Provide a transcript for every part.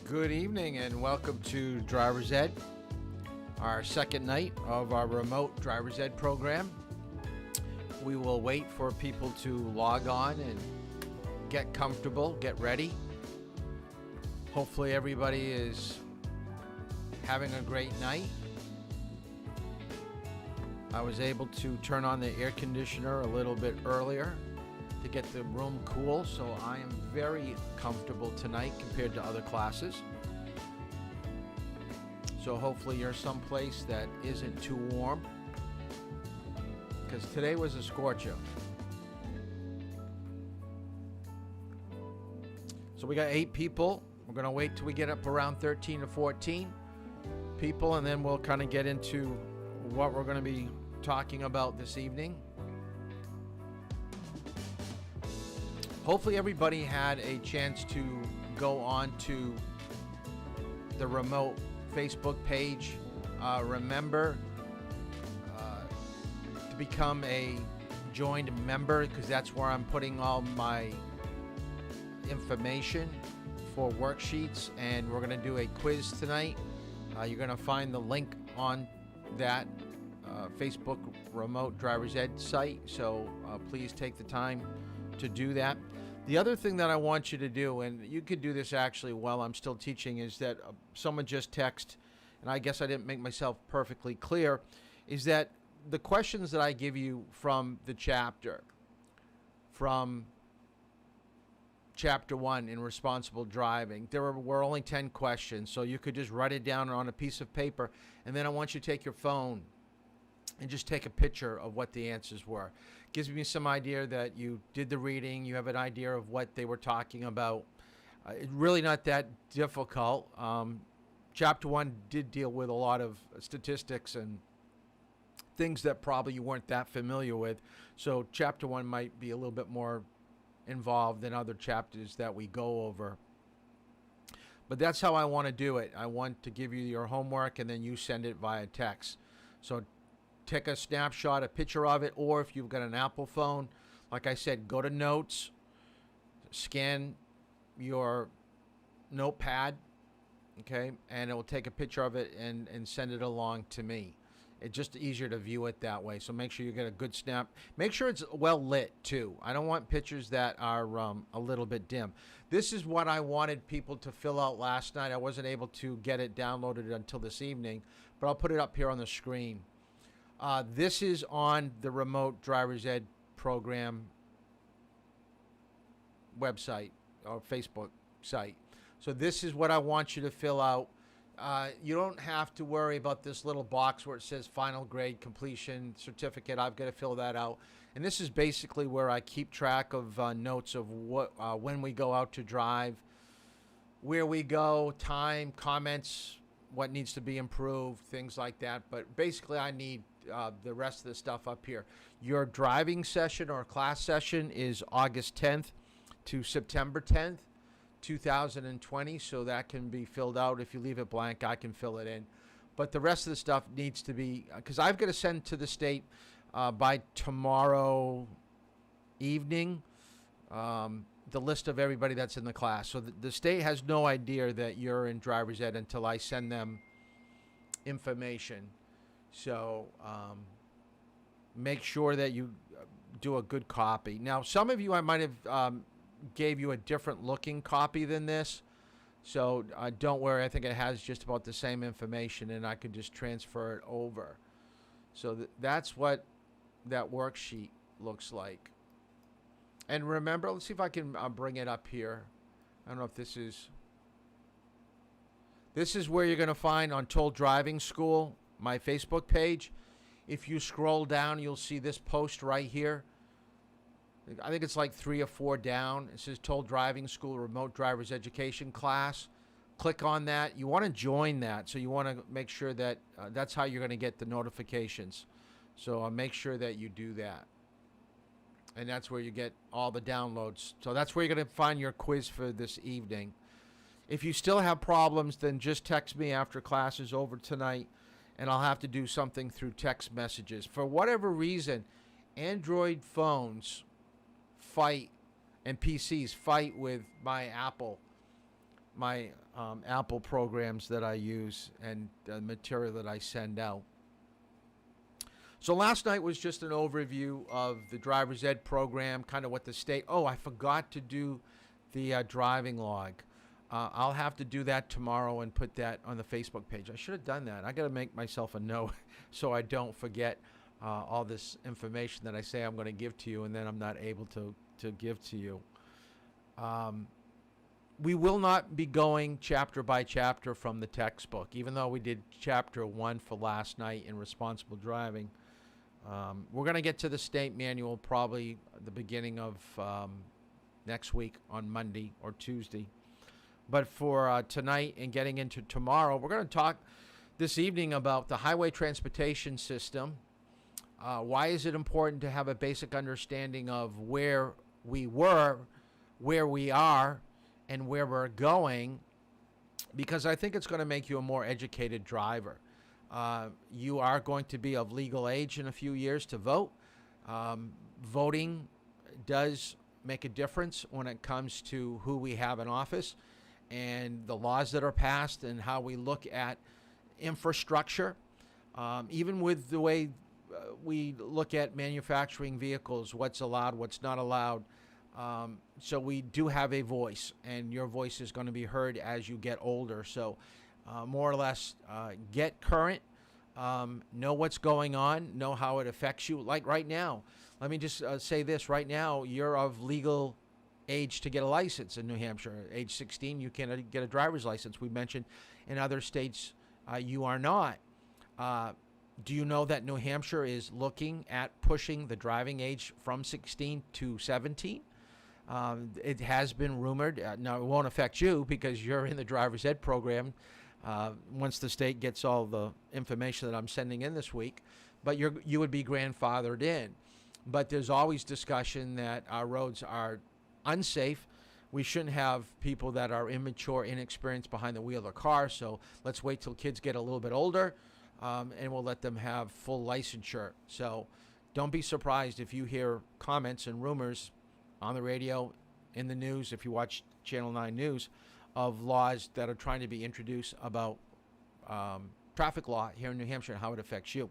Good evening and welcome to Driver's Ed, our second night of our remote Driver's Ed program. We will wait for people to log on and get comfortable, get ready. Hopefully everybody is having a great night. I was able to turn on the air conditioner a little bit earlier to get the room cool, so I am very comfortable tonight compared to other classes. So hopefully you're someplace that isn't too warm, because today was a scorcher. So we got 8 people. We're going to wait till we get up around 13 to 14 people, and then we'll kind of get into what we're going to be talking about this evening. Hopefully everybody had a chance to go on to the remote Facebook page. Remember to become a joined member, because that's where I'm putting all my information for worksheets, and we're going to do a quiz tonight. You're going to find the link on that Facebook Remote Driver's Ed site, so please take the time to do that. The other thing that I want you to do, and you could do this actually while I'm still teaching, is that someone just texted, and I guess I didn't make myself perfectly clear, is that the questions that I give you from the chapter, from Chapter 1 in Responsible Driving, there were only 10 questions, so you could just write it down on a piece of paper, and then I want you to take your phone and just take a picture of what the answers were. Gives me some idea that you did the reading, you have an idea of what they were talking about. It's really not that difficult. Chapter 1 did deal with a lot of statistics and things that probably you weren't that familiar with. So Chapter 1 might be a little bit more involved than other chapters that we go over. But that's how I want to do it. I want to give you your homework and then you send it via text. So take a snapshot, a picture of it, or if you've got an Apple phone, like I said, go to Notes, scan your notepad, okay, and it will take a picture of it and send it along to me. It's just easier to view it that way, so make sure you get a good snap. Make sure it's well lit, too. I don't want pictures that are a little bit dim. This is what I wanted people to fill out last night. I wasn't able to get it downloaded until this evening, but I'll put it up here on the screen. This is on the Remote Driver's Ed program website or Facebook site. So this is what I want you to fill out. You don't have to worry about this little box where it says final grade completion certificate. I've got to fill that out. And this is basically where I keep track of notes of what when we go out to drive, where we go, time, comments, what needs to be improved, things like that. But basically I need the rest of the stuff up here. Your driving session or class session is August 10th to September 10th, 2020. So that can be filled out. If you leave it blank, I can fill it in. But the rest of the stuff needs to be, because I've got to send to the state by tomorrow evening the list of everybody that's in the class. So the state has no idea that you're in driver's ed until I send them information. So make sure that you do a good copy. Now, some of you, I might have gave you a different looking copy than this. So don't worry. I think it has just about the same information, and I could just transfer it over. So that's what that worksheet looks like. And remember, let's see if I can bring it up here. I don't know if this is where you're going to find Untitled Driving School, my Facebook page. If you scroll down, you'll see this post right here. I think it's like 3 or 4 down. It says Untitled Driving School Remote Driver's Education Class. Click on that. You want to join that, so you want to make sure that that's how you're going to get the notifications. So make sure that you do that. And that's where you get all the downloads. So that's where you're going to find your quiz for this evening. If you still have problems, then just text me after class is over tonight, and I'll have to do something through text messages. For whatever reason, Android phones fight and PCs fight with my Apple my Apple programs that I use and the material that I send out. So last night was just an overview of the driver's ed program, kind of what the state. Oh, I forgot to do the driving log. I'll have to do that tomorrow and put that on the Facebook page. I should have done that. I got to make myself a note so I don't forget all this information that I say I'm going to give to you, and then I'm not able to give to you. We will not be going chapter by chapter from the textbook, even though we did chapter 1 for last night in responsible driving. We're going to get to the state manual probably at the beginning of next week on Monday or Tuesday. But for tonight and getting into tomorrow, we're going to talk this evening about the highway transportation system. Why is it important to have a basic understanding of where we were, where we are, and where we're going? Because I think it's going to make you a more educated driver. You are going to be of legal age in a few years to vote. Voting does make a difference when it comes to who we have in office and the laws that are passed and how we look at infrastructure. Even with the way we look at manufacturing vehicles, what's allowed, what's not allowed. So we do have a voice, and your voice is going to be heard as you get older. So more or less get current, know what's going on, know how it affects you. Like right now, let me just say this. Right now, you're of legal age to get a license in New Hampshire. Age 16, you can get a driver's license. We mentioned in other states you are not. Do you know that New Hampshire is looking at pushing the driving age from 16 to 17? It has been rumored. Now, it won't affect you because you're in the driver's ed program once the state gets all the information that I'm sending in this week. But you would be grandfathered in. But there's always discussion that our roads are unsafe. We shouldn't have people that are immature, inexperienced behind the wheel of a car. So let's wait till kids get a little bit older, and we'll let them have full licensure. So don't be surprised if you hear comments and rumors on the radio, in the news, if you watch Channel 9 News, of laws that are trying to be introduced about traffic law here in New Hampshire and how it affects you.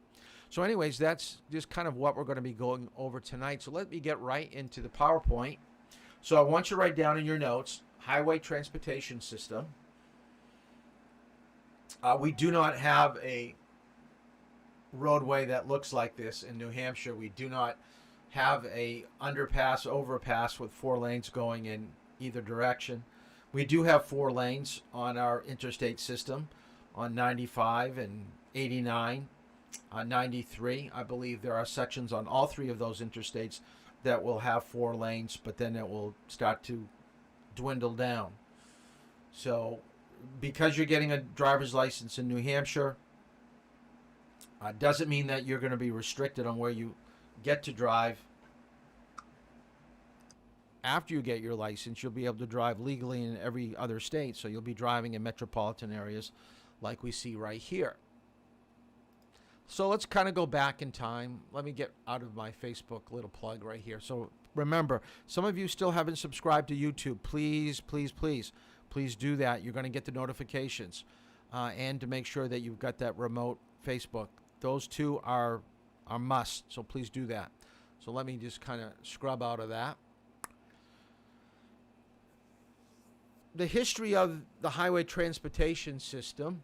So anyways, that's just kind of what we're going to be going over tonight. So let me get right into the PowerPoint. So I want you to write down in your notes, highway transportation system. We do not have a roadway that looks like this in New Hampshire. We do not have a underpass, overpass with 4 lanes going in either direction. We do have 4 lanes on our interstate system on 95 and 89, 93. I believe there are sections on all 3 of those interstates that will have 4 lanes, but then it will start to dwindle down. So because you're getting a driver's license in New Hampshire, doesn't mean that you're going to be restricted on where you get to drive. After you get your license, you'll be able to drive legally in every other state, so you'll be driving in metropolitan areas like we see right here. So let's kind of go back in time. Let me get out of my Facebook little plug right here. So remember, some of you still haven't subscribed to YouTube. Please, please, please, please do that. You're going to get the notifications. And to make sure that you've got that remote Facebook. Those 2 are must, so please do that. So let me just kind of scrub out of that. The history of the highway transportation system.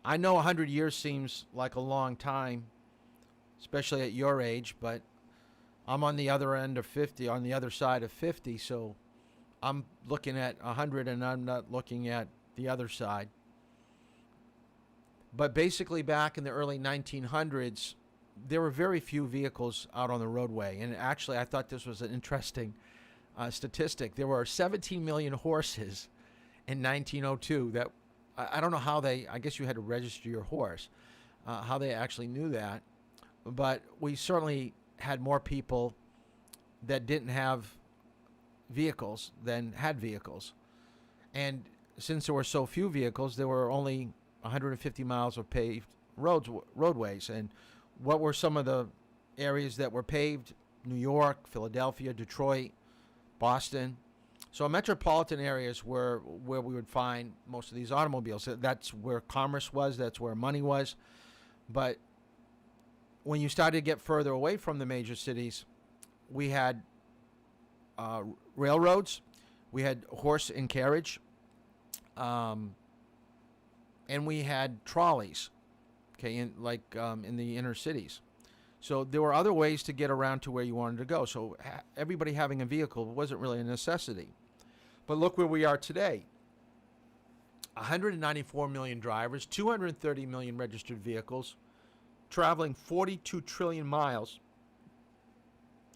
I know 100 years seems like a long time, especially at your age, but I'm on the other end of 50, on the other side of 50, so I'm looking at 100 and I'm not looking at the other side. But basically back in the early 1900s, there were very few vehicles out on the roadway. And actually, I thought this was an interesting statistic. There were 17 million horses in 1902 that I don't know how they, I guess you had to register your horse, how they actually knew that. But we certainly had more people that didn't have vehicles than had vehicles. And since there were so few vehicles, there were only 150 miles of paved roadways. And what were some of the areas that were paved? New York, Philadelphia, Detroit, Boston. So metropolitan areas where we would find most of these automobiles. That's where commerce was. That's where money was. But when you started to get further away from the major cities, we had railroads, we had horse and carriage, and we had trolleys, okay, in the inner cities. So there were other ways to get around to where you wanted to go. So everybody having a vehicle wasn't really a necessity. But look where we are today. 194 million drivers, 230 million registered vehicles, traveling 42 trillion miles,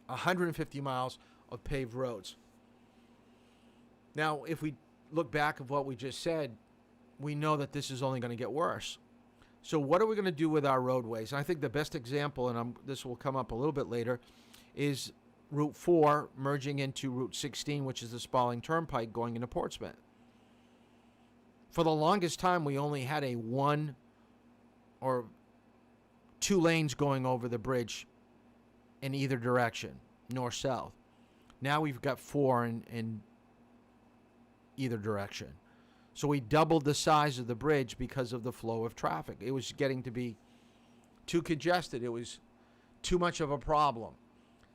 150 miles of paved roads. Now, if we look back at what we just said, we know that this is only going to get worse. So what are we going to do with our roadways? And I think the best example, and this will come up a little bit later, is Route 4 merging into Route 16, which is the Spalding Turnpike going into Portsmouth. For the longest time, we only had a 1 or 2 lanes going over the bridge in either direction, north-south. Now we've got 4 in either direction. So we doubled the size of the bridge because of the flow of traffic. It was getting to be too congested. It was too much of a problem.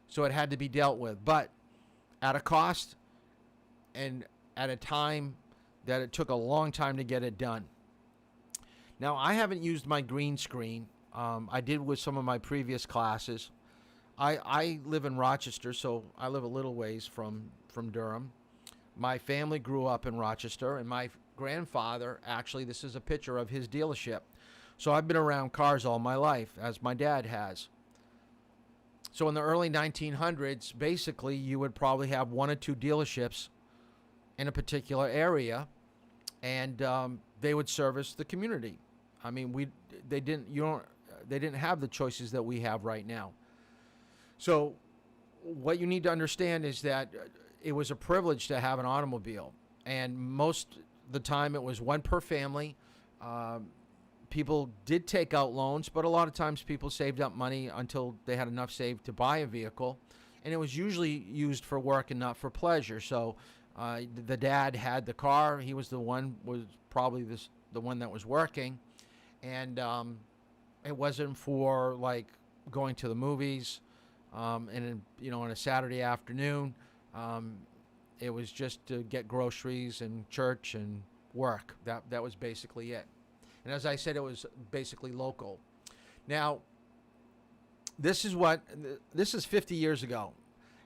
So it had to be dealt with, but at a cost and at a time that it took a long time to get it done. Now, I haven't used my green screen. I did with some of my previous classes. I live in Rochester, so I live a little ways from Durham. My family grew up in Rochester, and my grandfather, actually, this is a picture of his dealership. So I've been around cars all my life, as my dad has. So in the early 1900s, basically, you would probably have 1 or 2 dealerships in a particular area, and they would service the community. I mean, they didn't have the choices that we have right now. So what you need to understand is that it was a privilege to have an automobile, and most of the time it was 1 per family. People did take out loans, but a lot of times people saved up money until they had enough saved to buy a vehicle, and it was usually used for work and not for pleasure. So the dad had the car. He was probably the one that was working, and it wasn't for like going to the movies, and on a Saturday afternoon. It was just to get groceries and church and work. That was basically it. And as I said, it was basically local. Now, this is 50 years ago.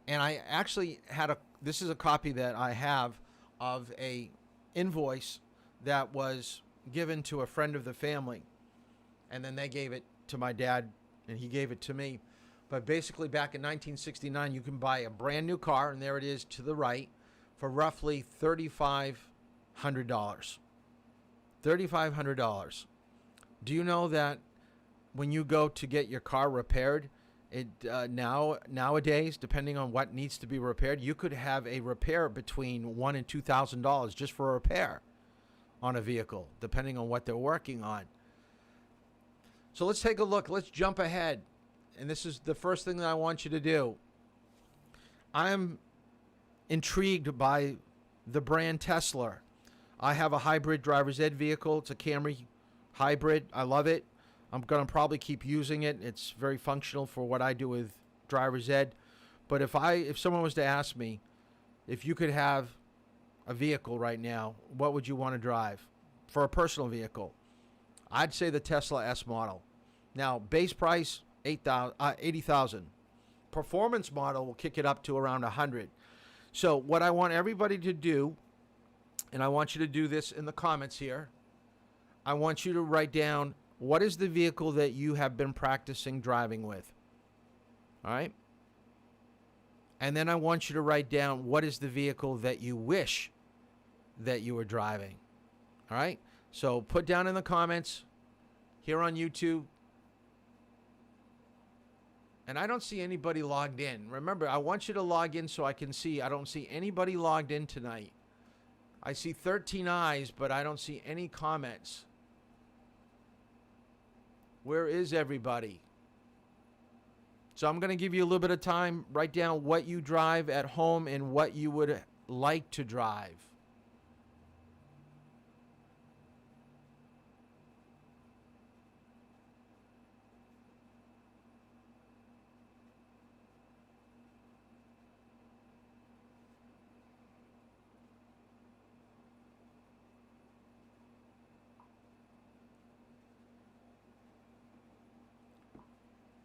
And I actually this is a copy that I have of a invoice that was given to a friend of the family. And then they gave it to my dad, and he gave it to me. But basically, back in 1969, you can buy a brand new car, and there it is to the right, for roughly $3,500. $3,500. Do you know that when you go to get your car repaired, nowadays, depending on what needs to be repaired, you could have a repair between $1,000 and $2,000 just for a repair on a vehicle, depending on what they're working on. So let's take a look. Let's jump ahead. And this is the first thing that I want you to do. I'm intrigued by the brand Tesla. I have a hybrid driver's ed vehicle. It's a Camry hybrid. I love it. I'm going to probably keep using it. It's very functional for what I do with driver's ed. But if someone was to ask me if you could have a vehicle right now, what would you want to drive for a personal vehicle? I'd say the Tesla S model. Now, base price, $80,000. Performance model will kick it up to around $100,000. So what I want everybody to do, and I want you to do this in the comments here, I want you to write down what is the vehicle that you have been practicing driving with. All right? And then I want you to write down what is the vehicle that you wish that you were driving. All right? So put down in the comments here on YouTube. And I don't see anybody logged in. Remember, I want you to log in so I can see. I don't see anybody logged in tonight. I see 13 eyes, but I don't see any comments. Where is everybody? So I'm going to give you a little bit of time. Write down what you drive at home and what you would like to drive?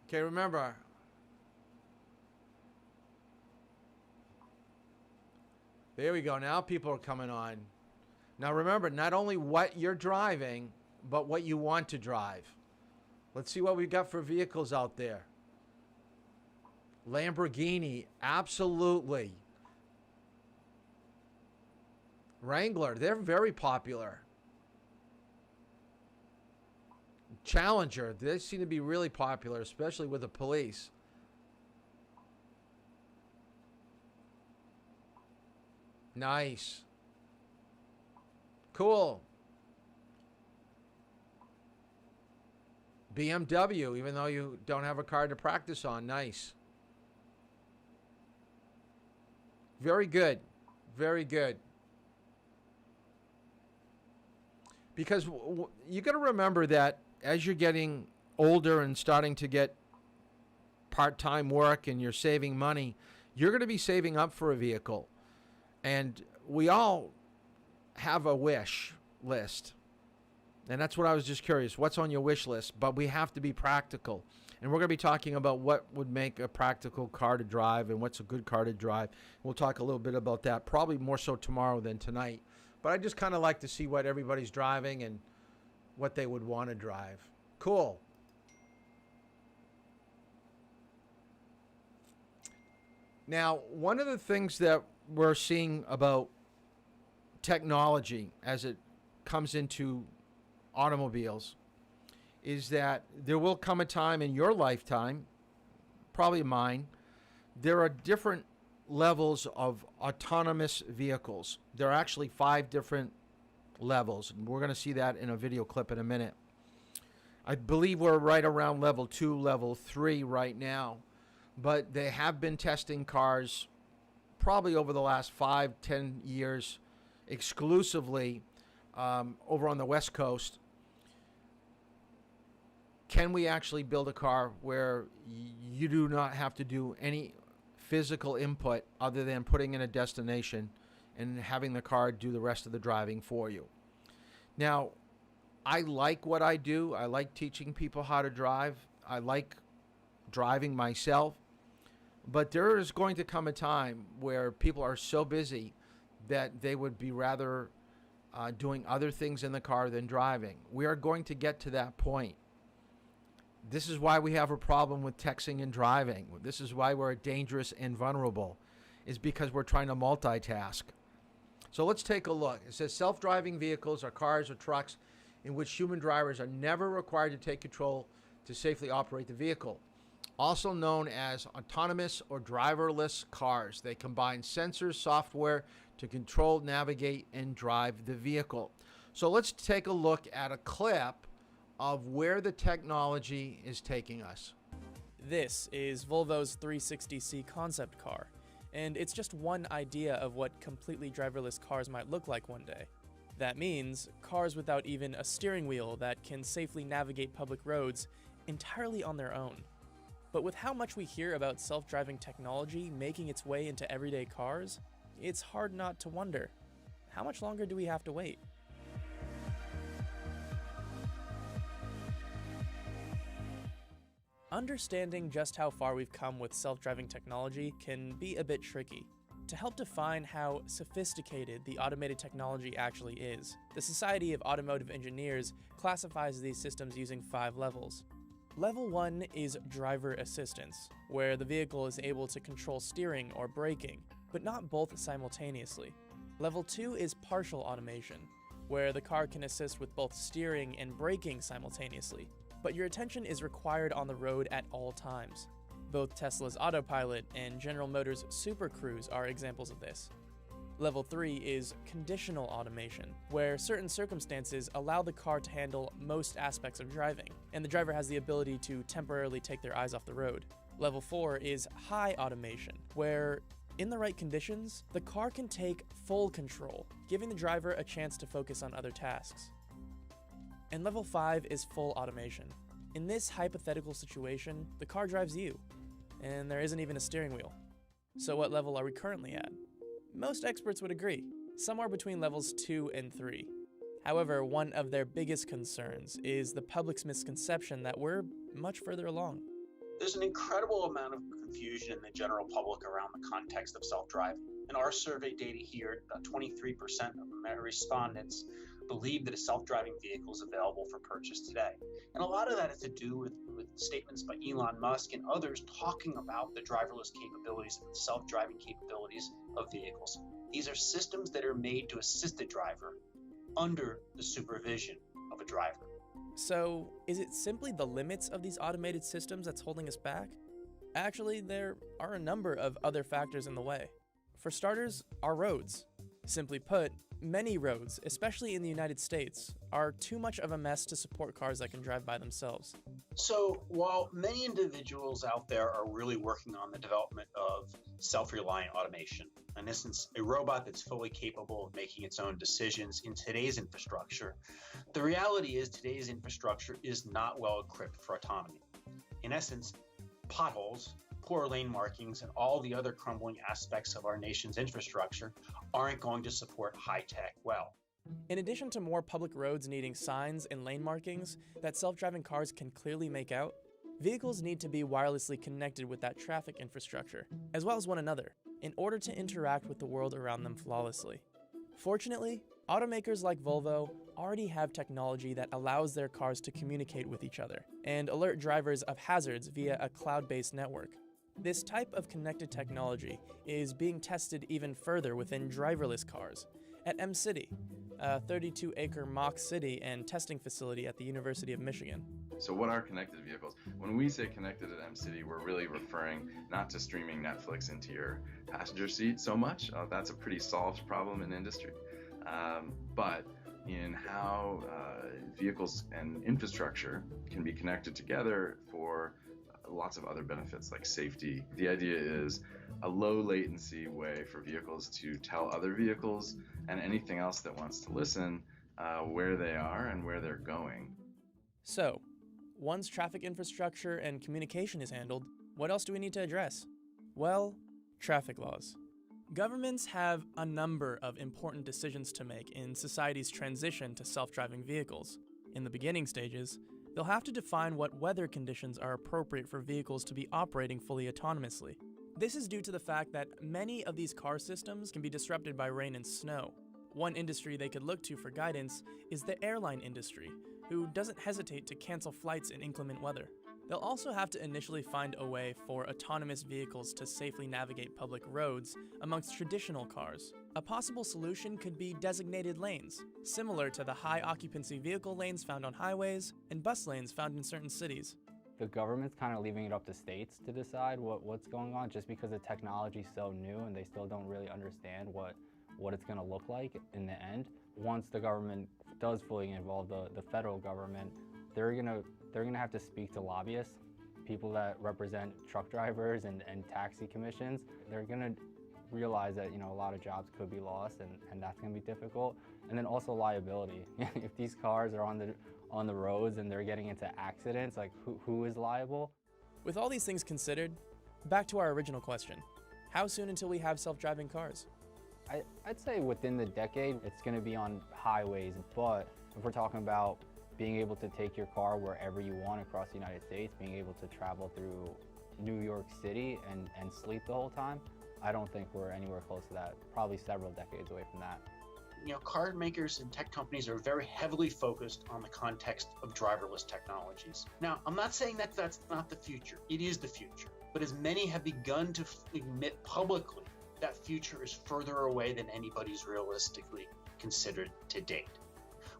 Okay, remember, there we go. Now people are coming on. Now remember, not only what you're driving, but what you want to drive. Let's see what we've got for vehicles out there. Lamborghini, absolutely. Wrangler, they're very popular. Challenger, they seem to be really popular, especially with the police. Nice. Cool. BMW, even though you don't have a car to practice on. Nice. Very good. Very good. Because you got to remember that as you're getting older and starting to get part-time work and you're saving money, you're going to be saving up for a vehicle. And we all have a wish list. And that's what I was just curious. What's on your wish list? But we have to be practical. And we're going to be talking about what would make a practical car to drive and what's a good car to drive. We'll talk a little bit about that, probably more so tomorrow than tonight. But I just kind of like to see what everybody's driving and what they would want to drive. Cool. Now, one of the things that we're seeing about technology as it comes into automobiles is that there will come a time in your lifetime, probably mine, there are different levels of autonomous vehicles. There are actually 5 different levels. And we're going to see that in a video clip in a minute. I believe we're right around level 2, level 3 right now. But they have been testing cars probably over the last 5-10 years exclusively over on the West Coast. Can we actually build a car where you do not have to do any physical input other than putting in a destination and having the car do the rest of the driving for you? Now, I like what I do. I like teaching people how to drive. I like driving myself. But there is going to come a time where people are so busy that they would be rather doing other things in the car than driving. We are going to get to that point. This is why we have a problem with texting and driving. This is why we're dangerous and vulnerable, is because we're trying to multitask. So let's take a look. It says self-driving vehicles are cars or trucks in which human drivers are never required to take control to safely operate the vehicle. Also known as autonomous or driverless cars. They combine sensors, software to control, navigate, and drive the vehicle. So let's take a look at a clip of where the technology is taking us. This is Volvo's 360C concept car, and it's just one idea of what completely driverless cars might look like one day. That means cars without even a steering wheel that can safely navigate public roads entirely on their own. But with how much we hear about self-driving technology making its way into everyday cars, it's hard not to wonder, how much longer do we have to wait? Understanding just how far we've come with self-driving technology can be a bit tricky. To help define how sophisticated the automated technology actually is, the Society of Automotive Engineers classifies these systems using 5 levels. Level 1 is driver assistance, where the vehicle is able to control steering or braking, but not both simultaneously. Level 2 is partial automation, where the car can assist with both steering and braking simultaneously, but your attention is required on the road at all times. Both Tesla's Autopilot and General Motors' Super Cruise are examples of this. Level 3 is conditional automation, where certain circumstances allow the car to handle most aspects of driving, and the driver has the ability to temporarily take their eyes off the road. Level 4 is high automation, where In the right conditions, the car can take full control, giving the driver a chance to focus on other tasks. And level 5 is full automation. In this hypothetical situation, the car drives you, and there isn't even a steering wheel. So what level are we currently at? Most experts would agree, somewhere between levels 2 and 3. However, one of their biggest concerns is the public's misconception that we're much further along. There's an incredible amount of confusion in the general public around the context of self-driving. In our survey data here, 23% of respondents believe that a self-driving vehicle is available for purchase today. And a lot of that has to do with statements by Elon Musk and others talking about the driverless capabilities and the self-driving capabilities of vehicles. These are systems that are made to assist the driver under the supervision of a driver. So, is it simply the limits of these automated systems that's holding us back? Actually, there are a number of other factors in the way. For starters, our roads. Simply put, many roads, especially in the United States, are too much of a mess to support cars that can drive by themselves. So while many individuals out there are really working on the development of self-reliant automation, in essence, a robot that's fully capable of making its own decisions in today's infrastructure, the reality is today's infrastructure is not well equipped for autonomy. In essence, potholes, poor lane markings, and all the other crumbling aspects of our nation's infrastructure aren't going to support high-tech well. In addition to more public roads needing signs and lane markings that self-driving cars can clearly make out, vehicles need to be wirelessly connected with that traffic infrastructure, as well as one another, in order to interact with the world around them flawlessly. Fortunately, automakers like Volvo already have technology that allows their cars to communicate with each other and alert drivers of hazards via a cloud-based network. This type of connected technology is being tested even further within driverless cars at M-City, a 32-acre mock city and testing facility at the University of Michigan. So what are connected vehicles? When we say connected at M-City, we're really referring not to streaming Netflix into your passenger seat so much. That's a pretty solved problem in industry. But in how vehicles and infrastructure can be connected together for lots of other benefits like safety. The idea is a low latency way for vehicles to tell other vehicles and anything else that wants to listen where they are and where they're going. So, once traffic infrastructure and communication is handled, what else do we need to address? Well, traffic laws. Governments have a number of important decisions to make in society's transition to self-driving vehicles. In the beginning stages, they'll have to define what weather conditions are appropriate for vehicles to be operating fully autonomously. This is due to the fact that many of these car systems can be disrupted by rain and snow. One industry they could look to for guidance is the airline industry, who doesn't hesitate to cancel flights in inclement weather. They'll also have to initially find a way for autonomous vehicles to safely navigate public roads amongst traditional cars. A possible solution could be designated lanes, similar to the high occupancy vehicle lanes found on highways and bus lanes found in certain cities. The government's kind of leaving it up to states to decide what's going on, just because the technology's so new and they still don't really understand what it's going to look like in the end. Once the government does fully involve the federal government, they're gonna have to speak to lobbyists, people that represent truck drivers and taxi commissions. They're gonna realize that a lot of jobs could be lost, and that's gonna be difficult. And then also liability. If these cars are on the roads and they're getting into accidents, like who is liable? With all these things considered, back to our original question: how soon until we have self-driving cars? I'd say within the decade, it's gonna be on highways, but if we're talking about being able to take your car wherever you want across the United States, being able to travel through New York City and sleep the whole time, I don't think we're anywhere close to that. Probably several decades away from that. Car makers and tech companies are very heavily focused on the context of driverless technologies. Now, I'm not saying that that's not the future. It is the future. But as many have begun to admit publicly, that future is further away than anybody's realistically considered to date.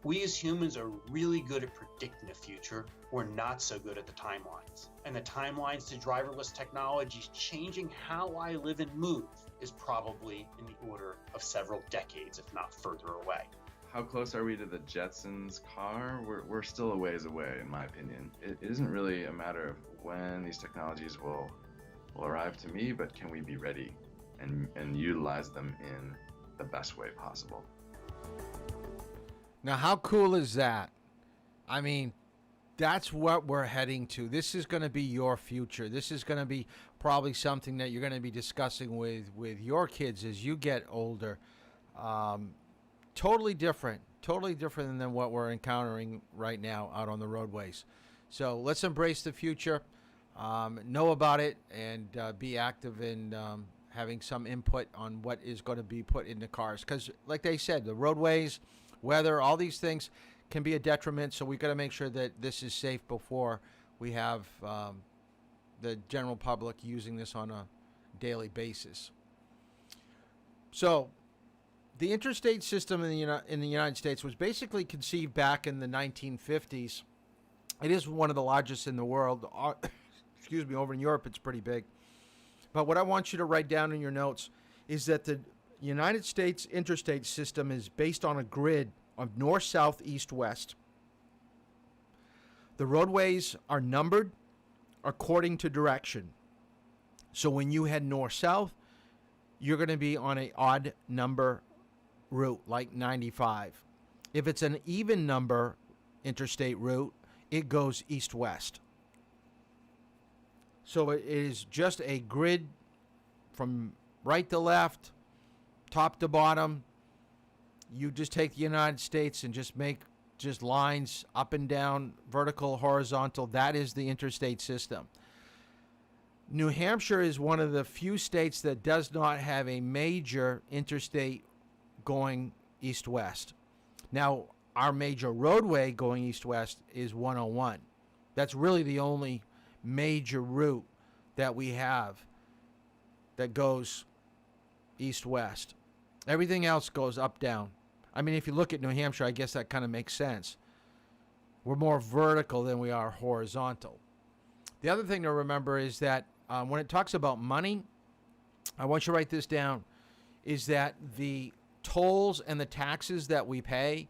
We as humans are really good at predicting the future. We're not so good at the timelines. And the timelines to driverless technologies changing how I live and move is probably in the order of several decades, if not further away. How close are we to the Jetsons car? We're still a ways away, in my opinion. It isn't really a matter of when these technologies will arrive to me, but can we be ready? and utilize them in the best way possible. Now, how cool is that? I mean, that's what we're heading to. This is going to be your future. This is going to be probably something that you're going to be discussing with your kids as you get older. Totally different than what we're encountering right now out on the roadways. So let's embrace the future, know about it, and be active in having some input on what is going to be put in the cars. Because like they said, the roadways, weather, all these things can be a detriment. So we've got to make sure that this is safe before we have the general public using this on a daily basis. So the interstate system in the United States was basically conceived back in the 1950s. It is one of the largest in the world. Excuse me, over in Europe it's pretty big. But what I want you to write down in your notes is that the United States interstate system is based on a grid of north, south, east, west. The roadways are numbered according to direction. So when you head north-south, you're going to be on an odd number route, like 95. If it's an even number interstate route, it goes east-west. So it is just a grid from right to left, top to bottom. You just take the United States and just make just lines up and down, vertical, horizontal. That is the interstate system. New Hampshire is one of the few states that does not have a major interstate going east-west. Now, our major roadway going east-west is 101. That's really the only major route that we have that goes east-west. Everything else goes up-down. I mean, if you look at New Hampshire, I guess that kind of makes sense. We're more vertical than we are horizontal. The other thing to remember is that when it talks about money, I want you to write this down, is that the tolls and the taxes that we pay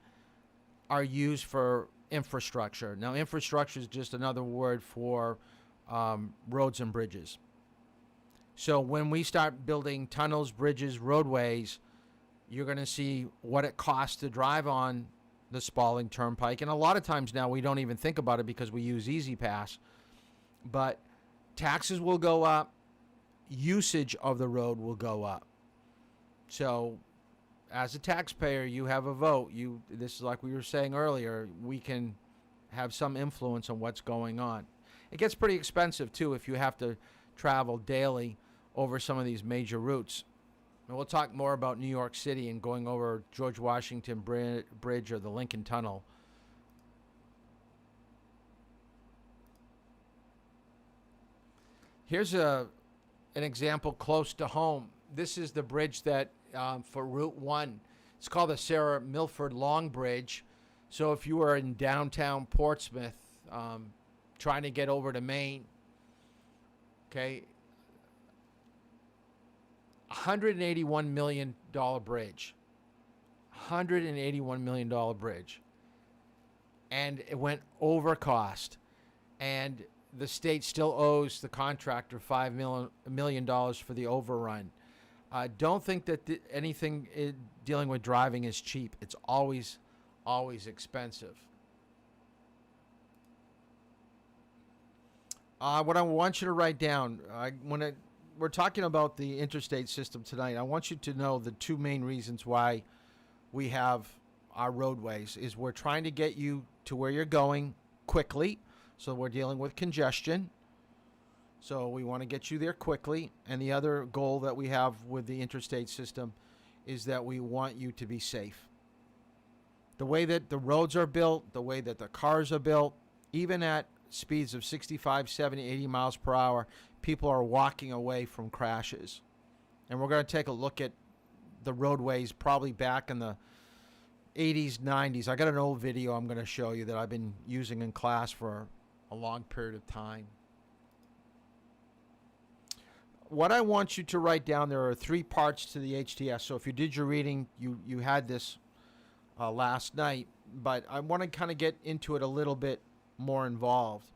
are used for infrastructure. Now, infrastructure is just another word for roads and bridges. So when we start building tunnels, bridges, roadways, you're going to see what it costs to drive on the Spalding Turnpike. And a lot of times now we don't even think about it because we use Easy Pass. But taxes will go up. Usage of the road will go up. So as a taxpayer, you have a vote. This is like we were saying earlier, we can have some influence on what's going on. It gets pretty expensive, too, if you have to travel daily over some of these major routes. And we'll talk more about New York City and going over George Washington Bridge or the Lincoln Tunnel. Here's an example close to home. This is the bridge that for Route 1. It's called the Sarah Milford Long Bridge. So if you were in downtown Portsmouth trying to get over to Maine, okay, $181 million bridge. $181 million bridge. And it went over cost. And the state still owes the contractor $5 million for the overrun. Don't think that anything dealing with driving is cheap. It's always expensive. What I want you to write down, we're talking about the interstate system tonight, I want you to know the two main reasons why we have our roadways is we're trying to get you to where you're going quickly. So we're dealing with congestion. So we want to get you there quickly. And the other goal that we have with the interstate system is that we want you to be safe. The way that the roads are built, the way that the cars are built, even at speeds of 65, 70, 80 miles per hour, people are walking away from crashes. And we're going to take a look at the roadways probably back in the 80s, 90s. I got an old video I'm going to show you that I've been using in class for a long period of time. What I want you to write down, there are 3 parts to the HTS. So if you did your reading, you had this last night, but I want to kind of get into it a little bit more involved.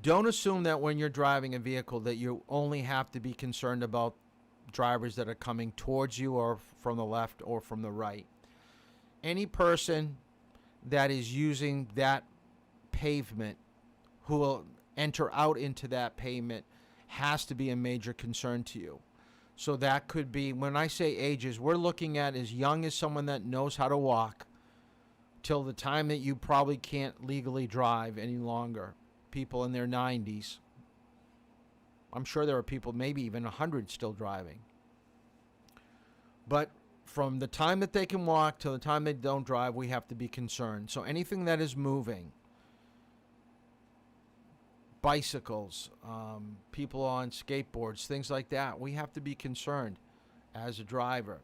Don't assume that when you're driving a vehicle that you only have to be concerned about drivers that are coming towards you or from the left or from the right. Any person that is using that pavement who will enter out into that pavement has to be a major concern to you. So that could be, when I say ages, we're looking at as young as someone that knows how to walk till the time that you probably can't legally drive any longer. People in their 90s. I'm sure there are people maybe even 100 still driving. But from the time that they can walk till the time they don't drive, we have to be concerned. So anything that is moving, bicycles, people on skateboards, things like that, we have to be concerned as a driver.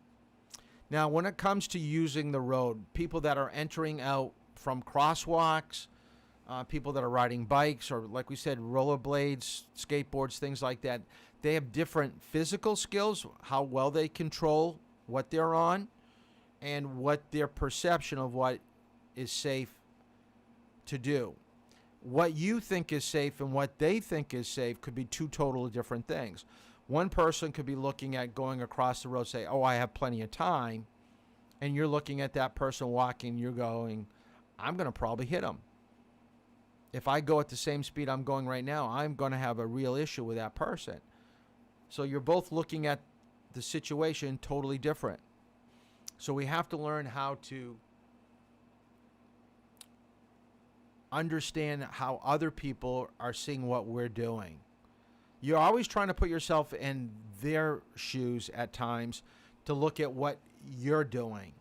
Now, when it comes to using the road, people that are entering out from crosswalks, people that are riding bikes, or like we said, rollerblades, skateboards, things like that, they have different physical skills, how well they control what they're on, and what their perception of what is safe to do. What you think is safe and what they think is safe could be two totally different things. One person could be looking at going across the road, say, oh, I have plenty of time. And you're looking at that person walking, you're going, I'm going to probably hit them. If I go at the same speed I'm going right now, I'm going to have a real issue with that person. So you're both looking at the situation totally different. So we have to learn how to understand how other people are seeing what we're doing. You're always trying to put yourself in their shoes at times to look at what you're doing.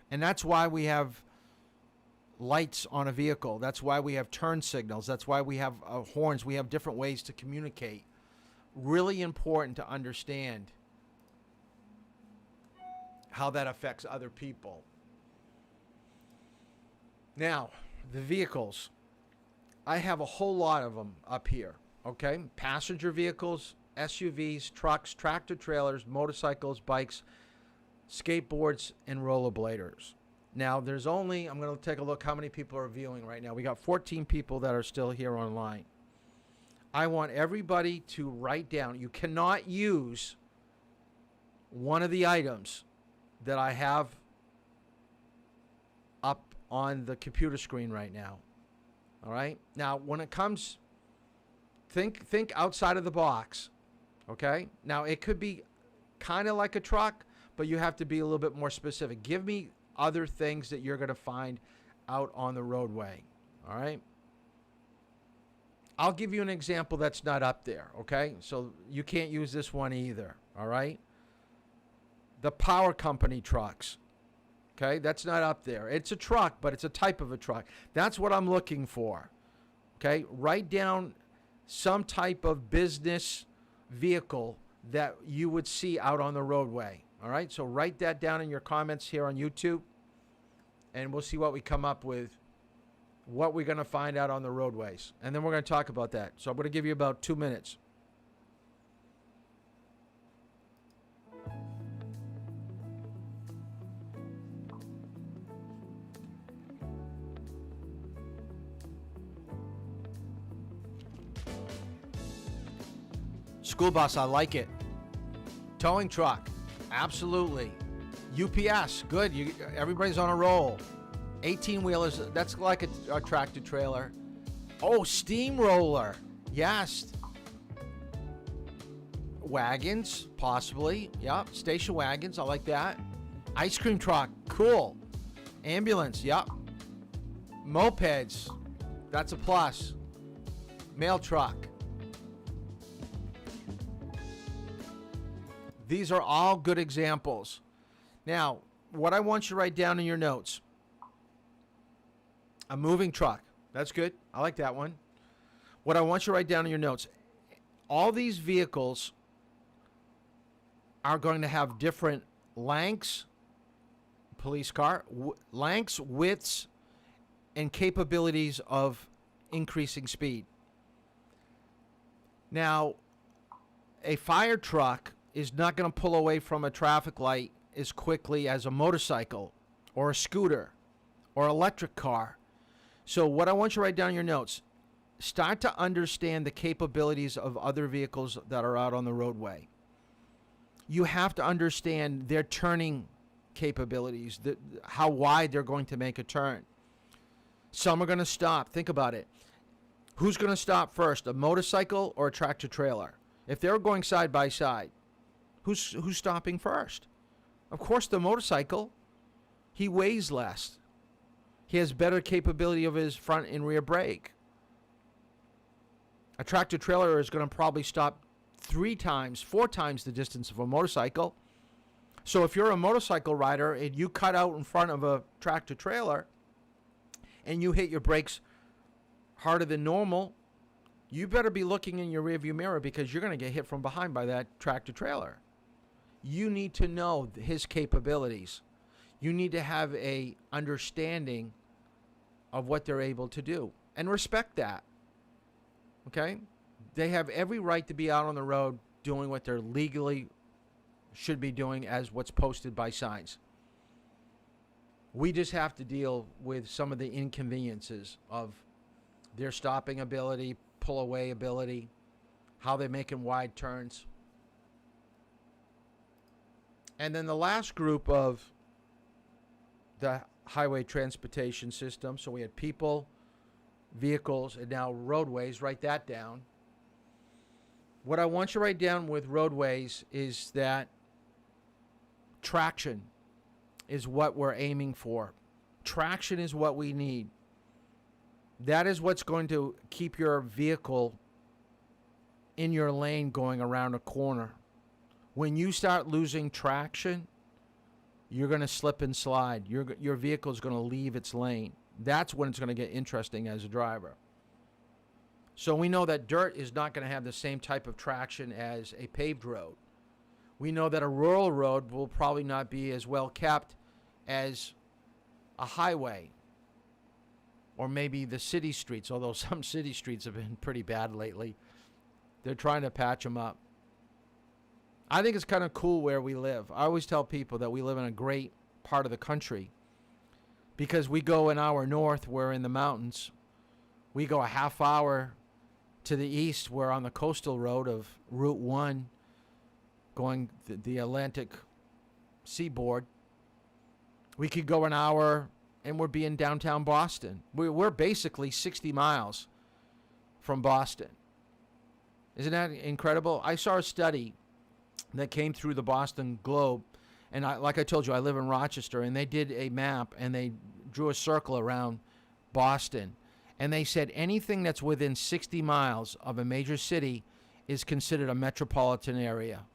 And that's why we have lights on a vehicle. That's why we have turn signals. That's why we have horns. We have different ways to communicate. Really important to understand how that affects other people. Now, the vehicles. I have a whole lot of them up here, okay? Passenger vehicles, SUVs, trucks, tractor trailers, motorcycles, bikes, skateboards, and rollerbladers. Now, there's only, I'm going to take a look how many people are viewing right now. We got 14 people that are still here online. I want everybody to write down. You cannot use one of the items that I have up on the computer screen right now. All right? Now, when it comes, think outside of the box. Okay? Now, it could be kind of like a truck, but you have to be a little bit more specific. Give me other things that you're going to find out on the roadway. All right? I'll give you an example that's not up there, okay? So you can't use this one either, all right? The power company trucks, okay? That's not up there. It's a truck, but it's a type of a truck. That's what I'm looking for, okay? Write down some type of business vehicle that you would see out on the roadway, all right? So write that down in your comments here on YouTube, and we'll see what we come up with, what we're going to find out on the roadways. And then we're going to talk about that. So I'm going to give you about 2 minutes. School bus, I like it. Towing truck, absolutely. UPS, good. Everybody's on a roll. 18-wheelers, that's like a tractor trailer. Oh, steamroller, yes. Wagons, possibly. Yep, station wagons, I like that. Ice cream truck, cool. Ambulance, yep. Mopeds, that's a plus. Mail truck. These are all good examples. Now, what I want you to write down in your notes. A moving truck. That's good. I like that one. What I want you to write down in your notes. All these vehicles are going to have different lengths, police car, lengths, widths, and capabilities of increasing speed. Now, a fire truck is not going to pull away from a traffic light as quickly as a motorcycle or a scooter or electric car. So what I want you to write down in your notes, start to understand the capabilities of other vehicles that are out on the roadway. You have to understand their turning capabilities, how wide they're going to make a turn. Some are going to stop. Think about it. Who's going to stop first, a motorcycle or a tractor trailer? If they're going side by side, who's stopping first? Of course, the motorcycle. He weighs less. He has better capability of his front and rear brake. A tractor trailer is going to probably stop 3 times, 4 times the distance of a motorcycle. So if you're a motorcycle rider and you cut out in front of a tractor trailer and you hit your brakes harder than normal, you better be looking in your rearview mirror, because you're going to get hit from behind by that tractor trailer. You need to know his capabilities. You need to have a understanding of what they're able to do and respect that. Okay? They have every right to be out on the road doing what they're legally should be doing as what's posted by signs. We just have to deal with some of the inconveniences of their stopping ability, pull away ability, how they're making wide turns. And then the last group of the highway transportation system, so we had people, vehicles, and now roadways. Write that down. What I want you to write down with roadways is that traction is what we're aiming for. Traction is what we need. That is what's going to keep your vehicle in your lane going around a corner. When you start losing traction, you're going to slip and slide. Your vehicle is going to leave its lane. That's when it's going to get interesting as a driver. So we know that dirt is not going to have the same type of traction as a paved road. We know that a rural road will probably not be as well kept as a highway, or maybe the city streets, although some city streets have been pretty bad lately. They're trying to patch them up. I think it's kind of cool where we live. I always tell people that we live in a great part of the country because we go an hour north, we're in the mountains. We go a half hour to the east, we're on the coastal road of Route 1 going the Atlantic seaboard. We could go an hour and we're in downtown Boston. We're basically 60 miles from Boston. Isn't that incredible? I saw a study that came through the Boston Globe, and like I told you, I live in Rochester, and they did a map, and they drew a circle around Boston, and they said anything that's within 60 miles of a major city is considered a metropolitan area.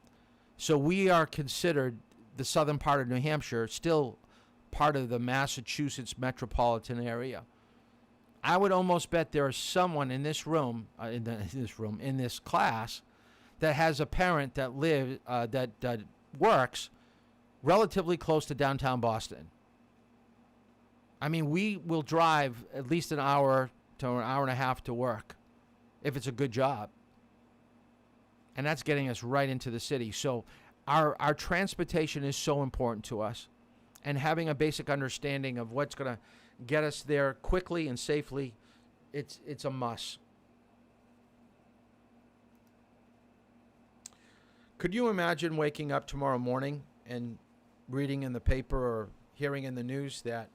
So we are considered, the southern part of New Hampshire, still part of the Massachusetts metropolitan area. I would almost bet there is someone in this room, in this class, that has a parent that that works relatively close to downtown Boston. I mean, we will drive at least an hour to an hour and a half to work if it's a good job. And that's getting us right into the city. So our transportation is so important to us. And having a basic understanding of what's going to get us there quickly and safely, it's a must. Could you imagine waking up tomorrow morning and reading in the paper or hearing in the news that,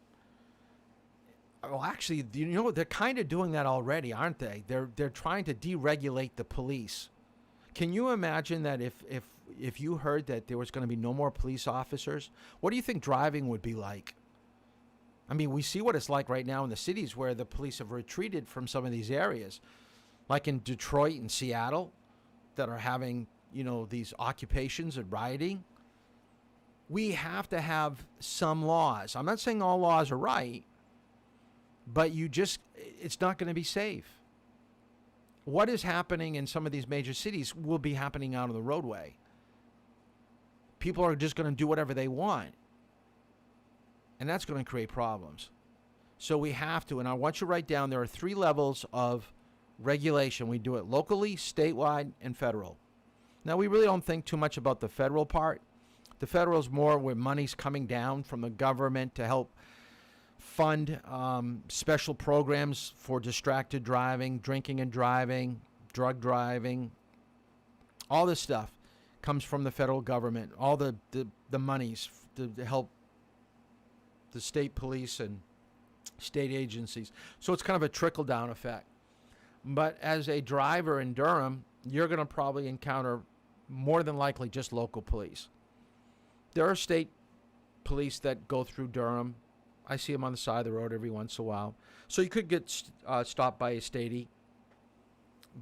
well, actually, you know, they're kind of doing that already, aren't they? They're trying to deregulate the police. Can you imagine that if you heard that there was going to be no more police officers, what do you think driving would be like? I mean, we see what it's like right now in the cities where the police have retreated from some of these areas, like in Detroit and Seattle, that are having, you know, these occupations and rioting. We have to have some laws. I'm not saying all laws are right, but it's not going to be safe. What is happening in some of these major cities will be happening out on the roadway. People are just going to do whatever they want. And that's going to create problems. So we have to, and I want you to write down, there are 3 levels of regulation. We do it locally, statewide, and federal. Now, we really don't think too much about the federal part. The federal is more where money's coming down from the government to help fund special programs for distracted driving, drinking and driving, drug driving, all this stuff comes from the federal government, all the monies to help the state police and state agencies. So it's kind of a trickle-down effect. But as a driver in Durham, you're going to probably encounter more than likely just local police. There are state police that go through Durham. I see them on the side of the road every once in a while. So you could get stopped by a statey.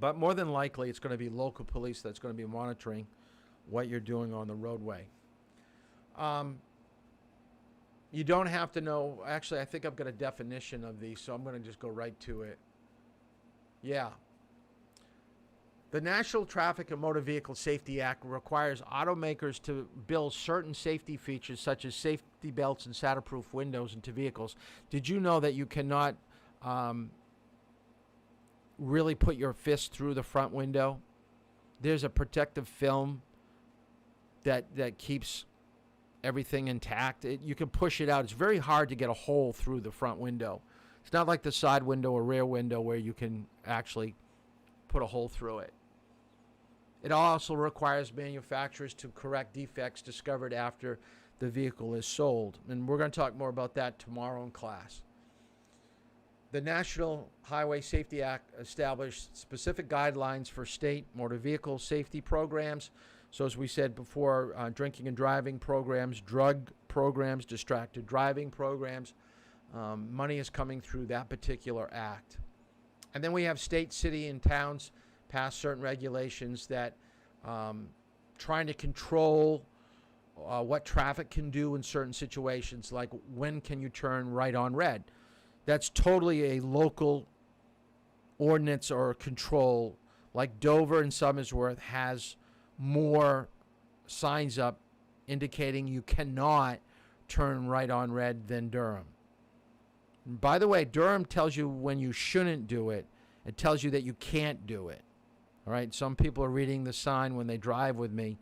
But more than likely, it's going to be local police that's going to be monitoring what you're doing on the roadway. You don't have to know. Actually, I think I've got a definition of these, so I'm going to just go right to it. Yeah. The National Traffic and Motor Vehicle Safety Act requires automakers to build certain safety features such as safety belts and shatterproof windows into vehicles. Did you know that you cannot really put your fist through the front window? There's a protective film that keeps everything intact. You can push it out. It's very hard to get a hole through the front window. It's not like the side window or rear window where you can actually put a hole through it. It also requires manufacturers to correct defects discovered after the vehicle is sold. And we're going to talk more about that tomorrow in class. The National Highway Safety Act established specific guidelines for state motor vehicle safety programs. So as we said before, drinking and driving programs, drug programs, distracted driving programs. Money is coming through that particular act. And then we have state, city, and towns pass certain regulations that trying to control what traffic can do in certain situations, like when can you turn right on red. That's totally a local ordinance or control. Like Dover and Somersworth has more signs up indicating you cannot turn right on red than Durham. And by the way, Durham tells you when you shouldn't do it. It tells you that you can't do it. All right, some people are reading the sign when they drive with me,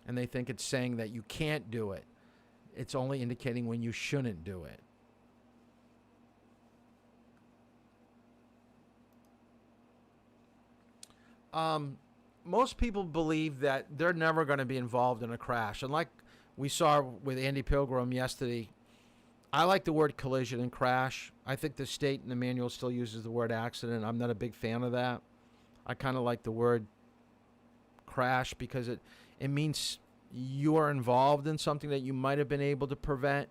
and they think it's saying that you can't do it. It's only indicating when you shouldn't do it. Most people believe that they're never going to be involved in a crash. And like we saw with Andy Pilgrim yesterday, I like the word collision and crash. I think the state and the manual still uses the word accident. I'm not a big fan of that. I kind of like the word crash because it means you are involved in something that you might have been able to prevent.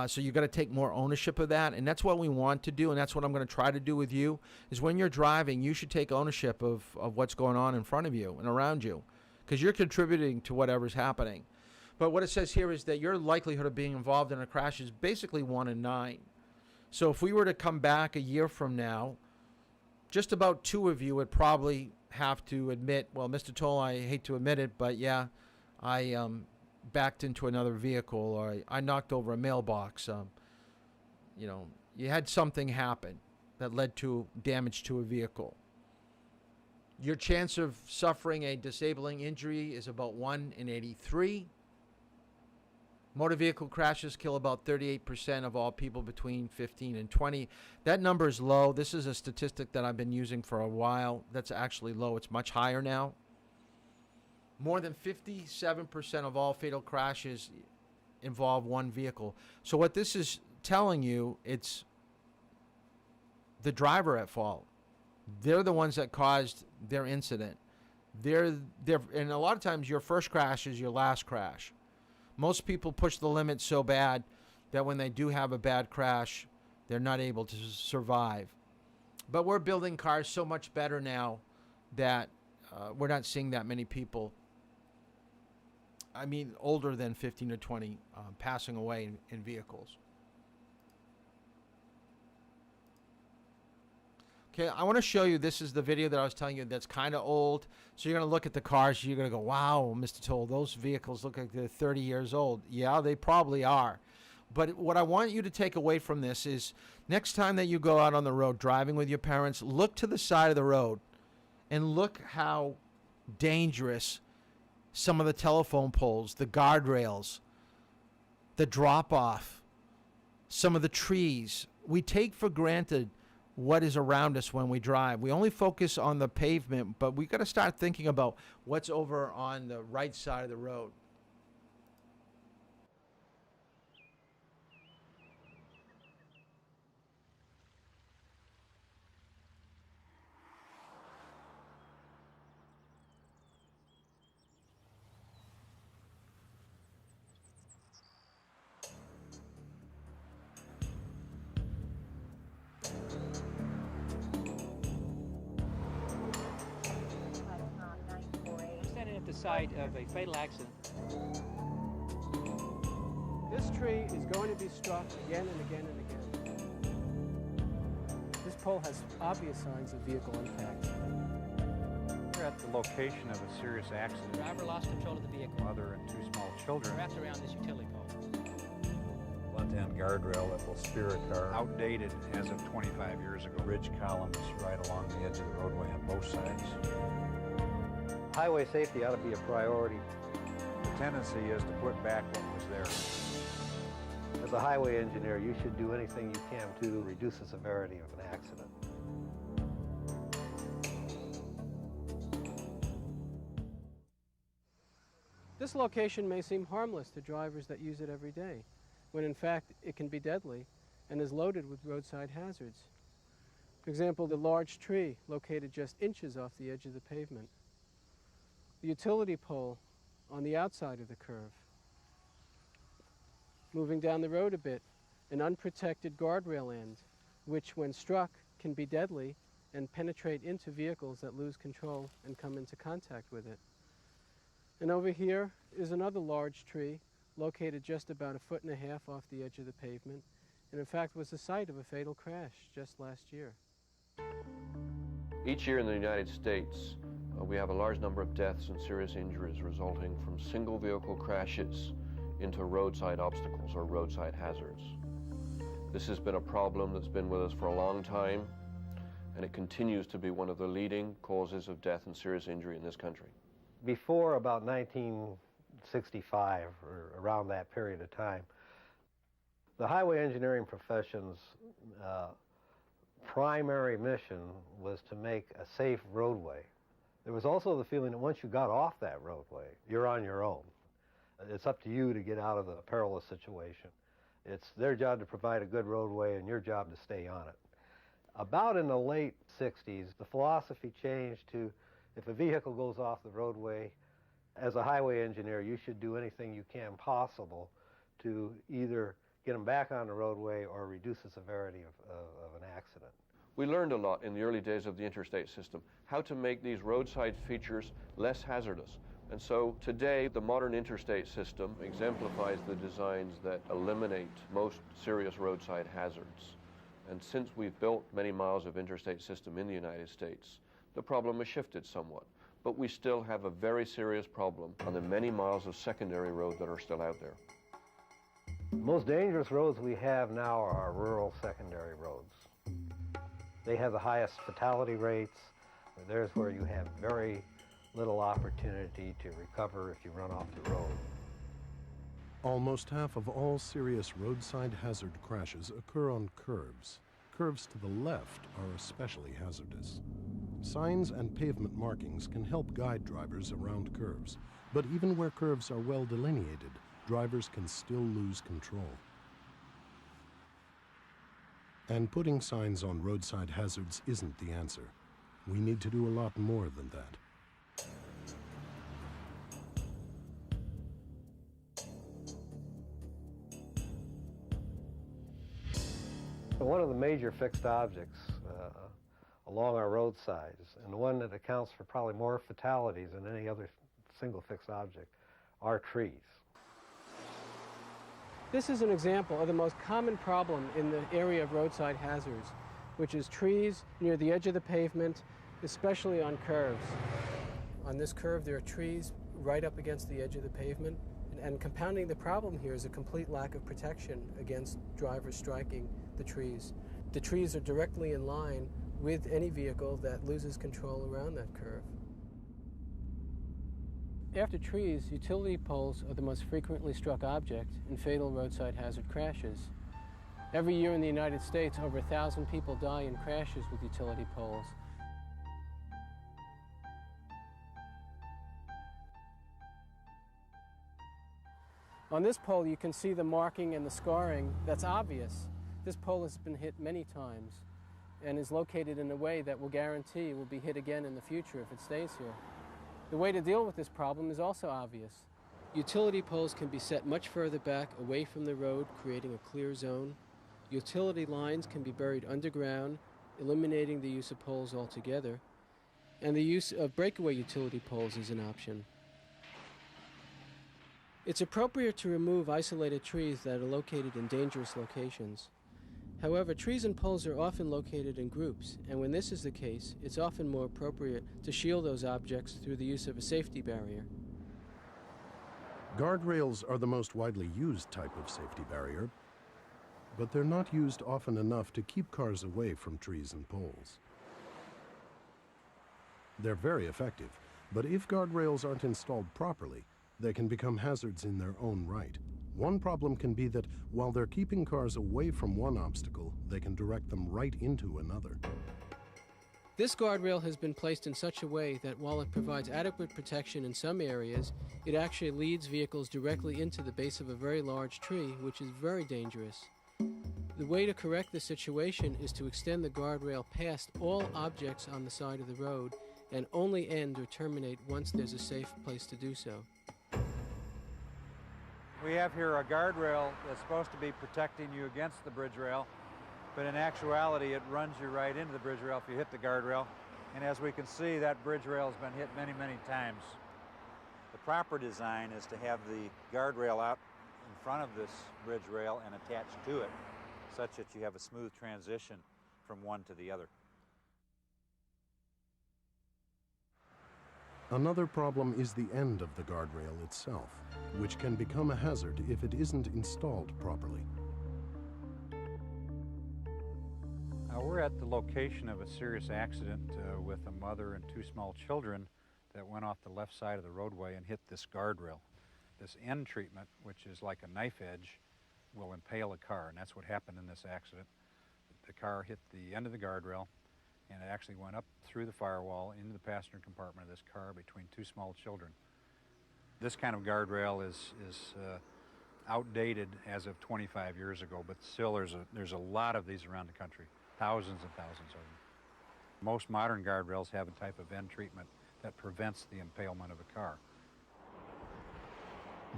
So you've got to take more ownership of that. And that's what we want to do. And that's what I'm going to try to do with you is when you're driving, you should take ownership of what's going on in front of you and around you because you're contributing to whatever's happening. But what it says here is that your likelihood of being involved in a crash is basically 1 in 9. So if we were to come back a year from now, just about 2 of you would probably have to admit, well, Mr. Toll, I hate to admit it, but yeah, I backed into another vehicle or I knocked over a mailbox. You had something happen that led to damage to a vehicle. Your chance of suffering a disabling injury is about 1 in 83. Motor vehicle crashes kill about 38% of all people between 15 and 20. That number is low. This is a statistic that I've been using for a while. That's actually low. It's much higher now. More than 57% of all fatal crashes involve one vehicle. So what this is telling you, it's the driver at fault. They're the ones that caused their incident. And a lot of times your first crash is your last crash. Most people push the limit so bad that when they do have a bad crash, they're not able to survive. But we're building cars so much better now that we're not seeing that many people, older than 15 to 20, passing away in vehicles. Okay, I want to show you, this is the video that I was telling you that's kind of old. So you're going to look at the cars, you're going to go, wow, Mr. Toll, those vehicles look like they're 30 years old. Yeah, they probably are. But what I want you to take away from this is next time that you go out on the road driving with your parents, look to the side of the road and look how dangerous some of the telephone poles, the guardrails, the drop-off, some of the trees. We take for granted what is around us when we drive. We only focus on the pavement, but we got to start thinking about what's over on the right side of the road. Standing at the site of a fatal accident. This tree is going to be struck again and again and again. This pole has obvious signs of vehicle impact. We're at the location of a serious accident. The driver lost control of the vehicle. Mother and 2 small children. Wrapped around this utility pole. Left-hand guardrail that will steer a car. Outdated as of 25 years ago. Ridge columns right along the edge of the roadway on both sides. Highway safety ought to be a priority. The tendency is to put back what was there. As a highway engineer, you should do anything you can to reduce the severity of an accident. This location may seem harmless to drivers that use it every day, when in fact it can be deadly and is loaded with roadside hazards. For example, the large tree located just inches off the edge of the pavement. The utility pole on the outside of the curve. Moving down the road a bit, an unprotected guardrail end, which when struck can be deadly and penetrate into vehicles that lose control and come into contact with it. And over here is another large tree located just about 1.5 feet off the edge of the pavement, and in fact was the site of a fatal crash just last year. Each year in the United States, we have a large number of deaths and serious injuries resulting from single vehicle crashes into roadside obstacles or roadside hazards. This has been a problem that's been with us for a long time, and it continues to be one of the leading causes of death and serious injury in this country. Before about 1965, or around that period of time, the highway engineering profession's primary mission was to make a safe roadway. There was also the feeling that once you got off that roadway, you're on your own. It's up to you to get out of the perilous situation. It's their job to provide a good roadway and your job to stay on it. About in the late 60s, the philosophy changed to, if a vehicle goes off the roadway, as a highway engineer, you should do anything you can possible to either get them back on the roadway or reduce the severity of an accident. We learned a lot in the early days of the interstate system, how to make these roadside features less hazardous. And so today, the modern interstate system exemplifies the designs that eliminate most serious roadside hazards. And since we've built many miles of interstate system in the United States, the problem has shifted somewhat. But we still have a very serious problem on the many miles of secondary road that are still out there. The most dangerous roads we have now are our rural secondary roads. They have the highest fatality rates. There's where you have very little opportunity to recover if you run off the road. Almost half of all serious roadside hazard crashes occur on curves. Curves to the left are especially hazardous. Signs and pavement markings can help guide drivers around curves, but even where curves are well delineated, drivers can still lose control. And putting signs on roadside hazards isn't the answer. We need to do a lot more than that. One of the major fixed objects along our roadsides, and the one that accounts for probably more fatalities than any other single fixed object, are trees. This is an example of the most common problem in the area of roadside hazards, which is trees near the edge of the pavement, especially on curves. On this curve, there are trees right up against the edge of the pavement, and compounding the problem here is a complete lack of protection against drivers striking the trees. The trees are directly in line with any vehicle that loses control around that curve. After trees, utility poles are the most frequently struck object in fatal roadside hazard crashes. Every year in the United States, over 1,000 people die in crashes with utility poles. On this pole, you can see the marking and the scarring that's obvious. This pole has been hit many times and is located in a way that will guarantee it will be hit again in the future if it stays here. The way to deal with this problem is also obvious. Utility poles can be set much further back away from the road, creating a clear zone. Utility lines can be buried underground, eliminating the use of poles altogether. And the use of breakaway utility poles is an option. It's appropriate to remove isolated trees that are located in dangerous locations. However, trees and poles are often located in groups, and when this is the case, it's often more appropriate to shield those objects through the use of a safety barrier. Guardrails are the most widely used type of safety barrier, but they're not used often enough to keep cars away from trees and poles. They're very effective, but if guardrails aren't installed properly, they can become hazards in their own right. One problem can be that while they're keeping cars away from one obstacle, they can direct them right into another. This guardrail has been placed in such a way that while it provides adequate protection in some areas, it actually leads vehicles directly into the base of a very large tree, which is very dangerous. The way to correct the situation is to extend the guardrail past all objects on the side of the road and only end or terminate once there's a safe place to do so. We have here a guardrail that's supposed to be protecting you against the bridge rail, but in actuality it runs you right into the bridge rail if you hit the guardrail. And as we can see, that bridge rail has been hit many, many times. The proper design is to have the guardrail out in front of this bridge rail and attached to it, such that you have a smooth transition from one to the other. Another problem is the end of the guardrail itself, which can become a hazard if it isn't installed properly. We're at the location of a serious accident with a mother and two small children that went off the left side of the roadway and hit this guardrail. This end treatment, which is like a knife edge, will impale a car, and that's what happened in this accident. The car hit the end of the guardrail, and it actually went up through the firewall into the passenger compartment of this car between two small children. This kind of guardrail is outdated as of 25 years ago, but still there's a lot of these around the country, thousands and thousands of them. Most modern guardrails have a type of end treatment that prevents the impalement of a car.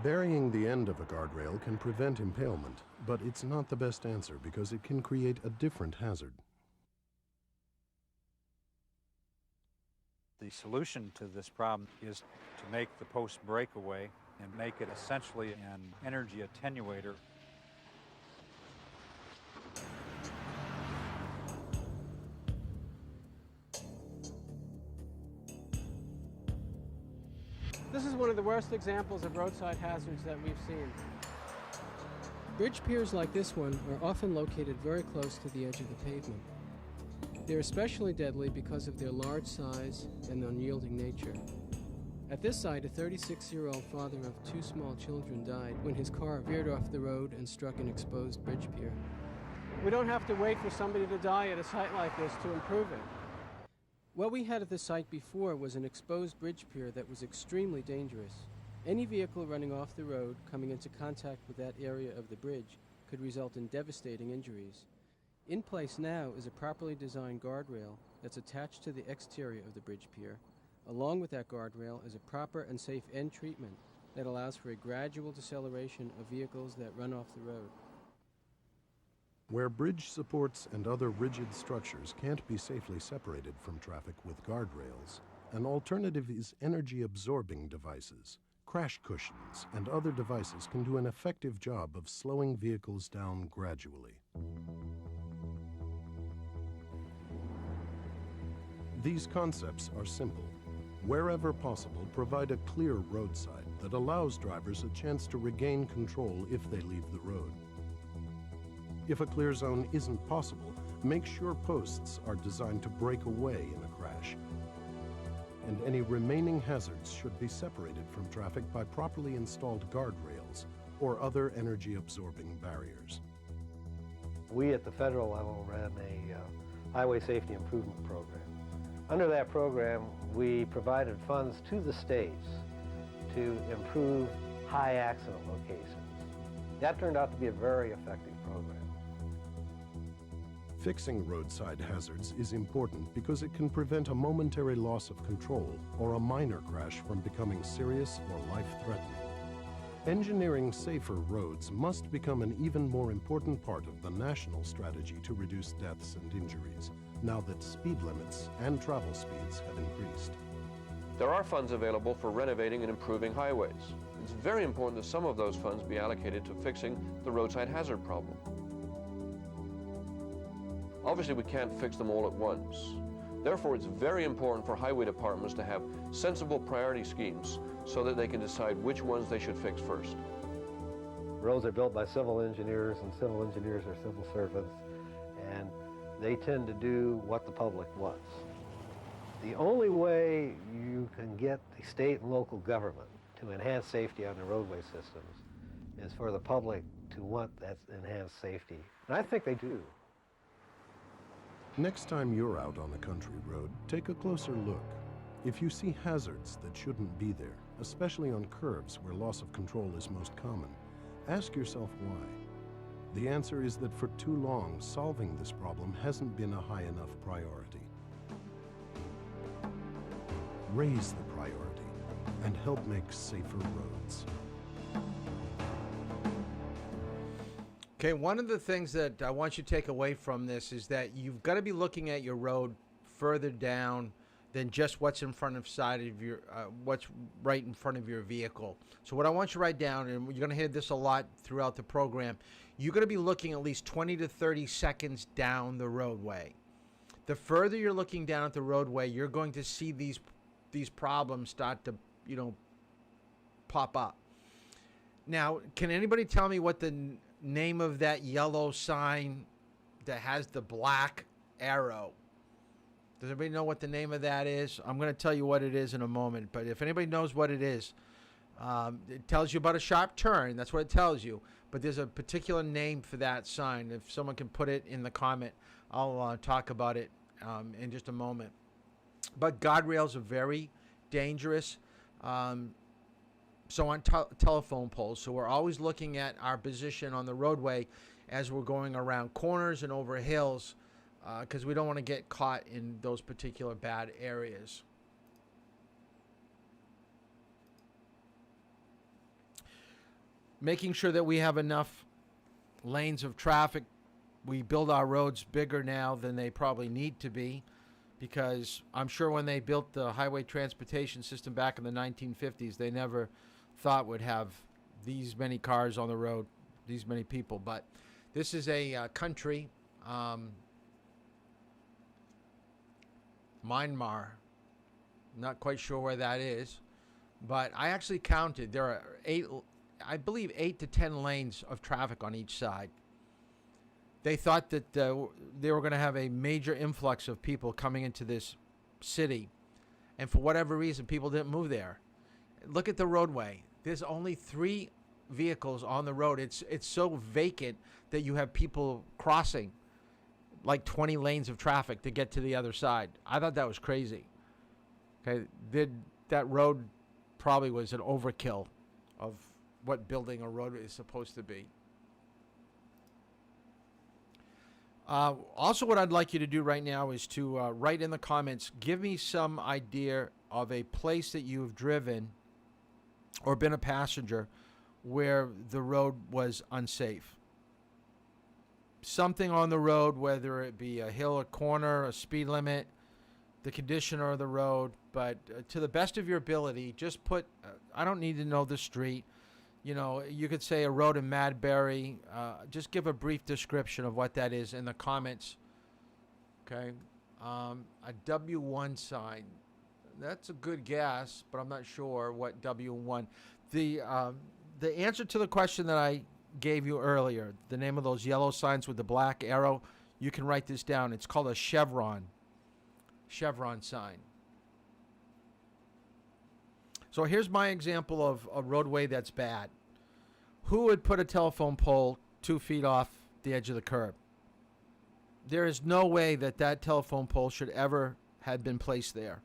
Burying the end of a guardrail can prevent impalement, but it's not the best answer because it can create a different hazard. The solution to this problem is to make the post breakaway and make it essentially an energy attenuator. This is one of the worst examples of roadside hazards that we've seen. Bridge piers like this one are often located very close to the edge of the pavement. They're especially deadly because of their large size and unyielding nature. At this site, a 36-year-old father of two small children died when his car veered off the road and struck an exposed bridge pier. We don't have to wait for somebody to die at a site like this to improve it. What we had at the site before was an exposed bridge pier that was extremely dangerous. Any vehicle running off the road coming into contact with that area of the bridge could result in devastating injuries. In place now is a properly designed guardrail that's attached to the exterior of the bridge pier. Along with that guardrail is a proper and safe end treatment that allows for a gradual deceleration of vehicles that run off the road. Where bridge supports and other rigid structures can't be safely separated from traffic with guardrails, an alternative is energy-absorbing devices. Crash cushions and other devices can do an effective job of slowing vehicles down gradually. These concepts are simple. Wherever possible, provide a clear roadside that allows drivers a chance to regain control if they leave the road. If a clear zone isn't possible, make sure posts are designed to break away in a crash. And any remaining hazards should be separated from traffic by properly installed guardrails or other energy-absorbing barriers. we at the federal level ran a highway safety improvement program. Under that program, we provided funds to the states to improve high accident locations. That turned out to be a very effective program. Fixing roadside hazards is important because it can prevent a momentary loss of control or a minor crash from becoming serious or life-threatening. Engineering safer roads must become an even more important part of the national strategy to reduce deaths and injuries, now that speed limits and travel speeds have increased. There are funds available for renovating and improving highways. It's very important that some of those funds be allocated to fixing the roadside hazard problem. Obviously, we can't fix them all at once. Therefore, it's very important for highway departments to have sensible priority schemes so that they can decide which ones they should fix first. Roads are built by civil engineers, and civil engineers are civil servants, and they tend to do what the public wants. The only way you can get the state and local government to enhance safety on the roadway systems is for the public to want that enhanced safety. And I think they do. Next time you're out on a country road, take a closer look. If you see hazards that shouldn't be there, especially on curves where loss of control is most common, ask yourself why. The answer is that for too long, solving this problem hasn't been a high enough priority. Raise the priority and help make safer roads. Okay, one of the things that I want you to take away from this is that you've got to be looking at your road further down than just what's in front of side of your, what's right in front of your vehicle. So what I want you to write down, and you're going to hear this a lot throughout the program, you're going to be looking at least 20 to 30 seconds down the roadway. The further you're looking down at the roadway, you're going to see these problems start to, pop up. Now, can anybody tell me what the name of that yellow sign that has the black arrow? Does anybody know what the name of that is? I'm going to tell you what it is in a moment, but if anybody knows what it is, it tells you about a sharp turn. That's what it tells you. But there's a particular name for that sign. If someone can put it in the comment, I'll talk about it in just a moment. But guardrails are very dangerous. So on telephone poles. So we're always looking at our position on the roadway as we're going around corners and over hills, because we don't want to get caught in those particular bad areas. Making sure that we have enough lanes of traffic. We build our roads bigger now than they probably need to be, because I'm sure when they built the highway transportation system back in the 1950s, they never thought would have these many cars on the road, these many people. But this is a country, Myanmar. Not quite sure where that is, but I actually counted. There are I believe 8 to 10 lanes of traffic on each side. They thought that they were going to have a major influx of people coming into this city, and for whatever reason, people didn't move there. Look at the roadway. There's only 3 vehicles on the road. It's so vacant that you have people crossing like 20 lanes of traffic to get to the other side. I thought that was crazy. Okay, that road probably was an overkill of what building a road is supposed to be. Also, what I'd like you to do right now is to write in the comments, give me some idea of a place that you've driven or been a passenger where the road was unsafe. Something on the road, whether it be a hill, a corner, a speed limit, the condition of the road, but to the best of your ability, just put, I don't need to know the street. You could say a road in Madbury. Just give a brief description of what that is in the comments. Okay. A W1 sign. That's a good guess, but I'm not sure what W1. The answer to the question that I gave you earlier, the name of those yellow signs with the black arrow, you can write this down. It's called a chevron. Chevron sign. So here's my example of a roadway that's bad. Who would put a telephone pole 2 feet off the edge of the curb? There is no way that that telephone pole should ever have been placed there,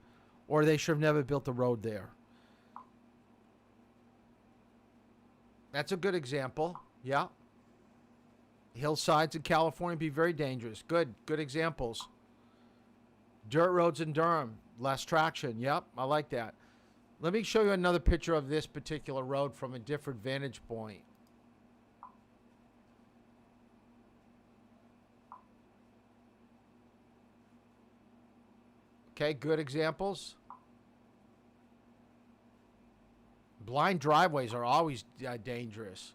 or they should have never built the road there. That's a good example. Yeah. Hillsides in California be very dangerous. Good examples. Dirt roads in Durham, less traction. Yep, I like that. Let me show you another picture of this particular road from a different vantage point. Okay, good examples. Blind driveways are always dangerous.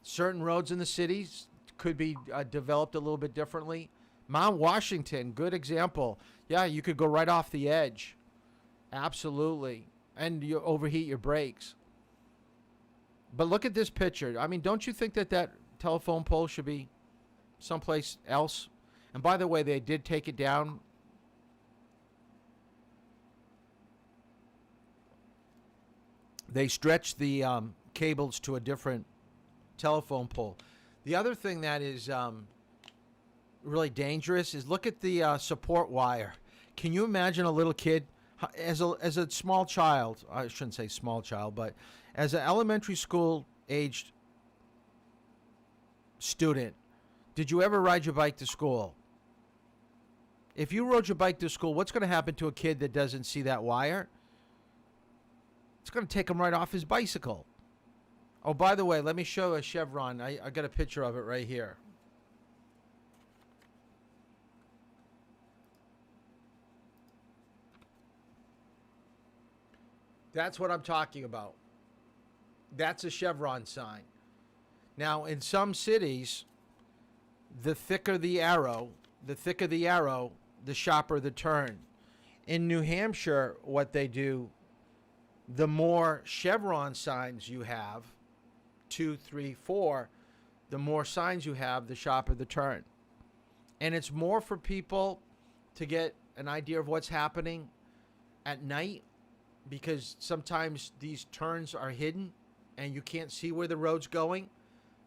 Certain roads in the cities could be developed a little bit differently. Mount Washington, good example. Yeah, you could go right off the edge. Absolutely. And you overheat your brakes. But look at this picture. I mean, don't you think that that telephone pole should be someplace else? And by the way, they did take it down. They stretched the cables to a different telephone pole. The other thing that is really dangerous is look at the support wire. Can you imagine a little kid, as a small child, I shouldn't say small child, but as an elementary school aged student, did you ever ride your bike to school? If you rode your bike to school, what's going to happen to a kid that doesn't see that wire? It's going to take him right off his bicycle. Oh, by the way, let me show a chevron. I got a picture of it right here. That's what I'm talking about. That's a chevron sign. Now, in some cities, the thicker the arrow, the sharper the turn. In New Hampshire, what they do, the more chevron signs you have, 2, 3, 4, the more signs you have, the sharper the turn. And it's more for people to get an idea of what's happening at night, because sometimes these turns are hidden and you can't see where the road's going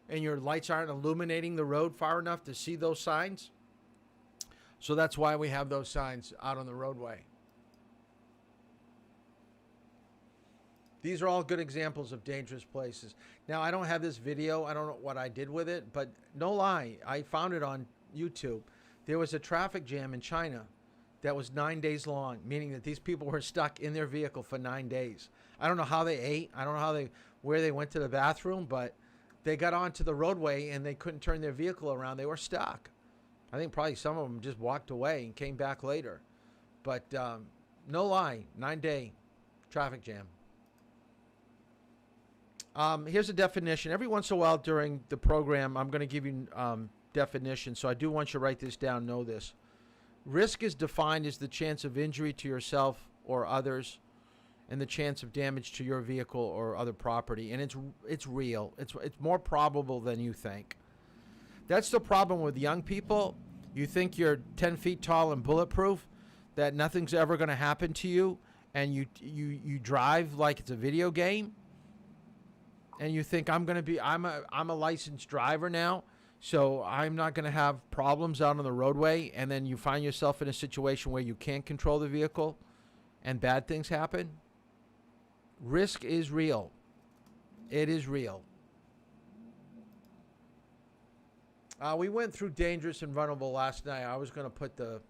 and your lights aren't illuminating the road far enough to see those signs. So that's why we have those signs out on the roadway. These are all good examples of dangerous places. Now, I don't have this video. I don't know what I did with it, but no lie, I found it on YouTube. There was a traffic jam in China that was 9 days long, meaning that these people were stuck in their vehicle for 9 days. I don't know how they ate. I don't know where they went to the bathroom, but they got onto the roadway and they couldn't turn their vehicle around. They were stuck. I think probably some of them just walked away and came back later. But no lie, 9-day traffic jam. Here's a definition. Every once in a while during the program, I'm going to give you definitions, so I do want you to write this down, know this. Risk is defined as the chance of injury to yourself or others and the chance of damage to your vehicle or other property. And it's real. It's more probable than you think. That's the problem with young people. You think you're 10 feet tall and bulletproof, that nothing's ever going to happen to you, and you drive like it's a video game. And you think I'm a licensed driver now, so I'm not going to have problems out on the roadway, and then you find yourself in a situation where you can't control the vehicle and bad things happen. Risk is real. It is real. We went through Dangerous and Vulnerable last night. I was going to put the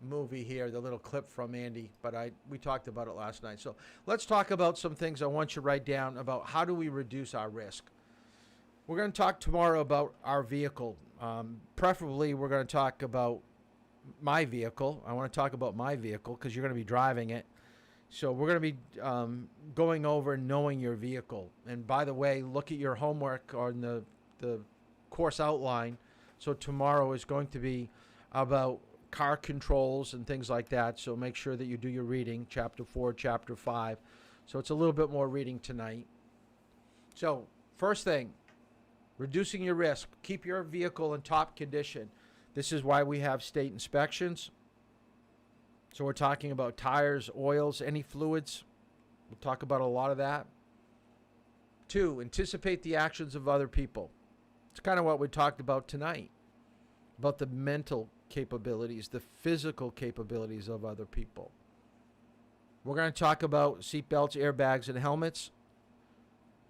movie here, the little clip from Andy, but we talked about it last night. So let's talk about some things I want you to write down about how do we reduce our risk. We're going to talk tomorrow about our vehicle. Preferably, we're going to talk about my vehicle. I want to talk about my vehicle because you're going to be driving it. So we're going to be going over knowing your vehicle. And by the way, look at your homework on the course outline. So tomorrow is going to be about car controls and things like that. So make sure that you do your reading, Chapter 4, Chapter 5. So it's a little bit more reading tonight. So first thing, reducing your risk. Keep your vehicle in top condition. This is why we have state inspections. So we're talking about tires, oils, any fluids. We'll talk about a lot of that. 2, anticipate the actions of other people. It's kind of what we talked about tonight. about the mental capabilities, the physical capabilities of other people. We're going to talk about seatbelts, airbags, and helmets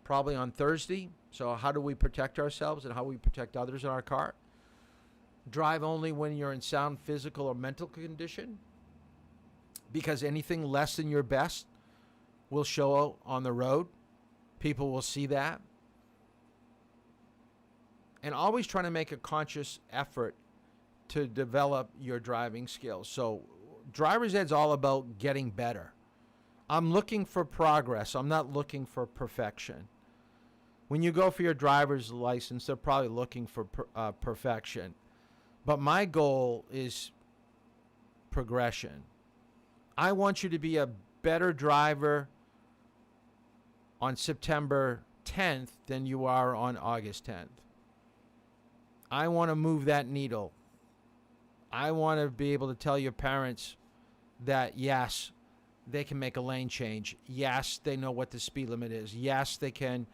probably on Thursday. So how do we protect ourselves and how we protect others in our car? Drive only when you're in sound physical or mental condition, because anything less than your best will show on the road. People will see that. And always trying to make a conscious effort to develop your driving skills. So driver's ed's all about getting better. I'm looking for progress. I'm not looking for perfection. When you go for your driver's license, they're probably looking for perfection. But my goal is progression. I want you to be a better driver on September 10th than you are on August 10th. I want to move that needle. I want to be able to tell your parents that, yes, they can make a lane change. Yes, they know what the speed limit is. Yes, they can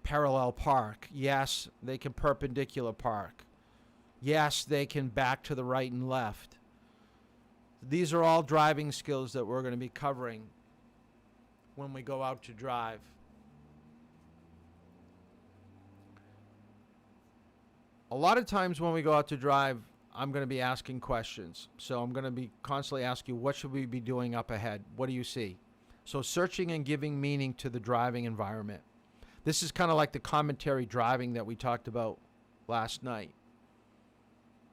parallel park. Yes, they can perpendicular park. Yes, they can back to the right and left. These are all driving skills that we're going to be covering when we go out to drive. A lot of times when we go out to drive, I'm going to be asking questions. So I'm going to be constantly asking you, what should we be doing up ahead? What do you see? So searching and giving meaning to the driving environment. This is kind of like the commentary driving that we talked about last night.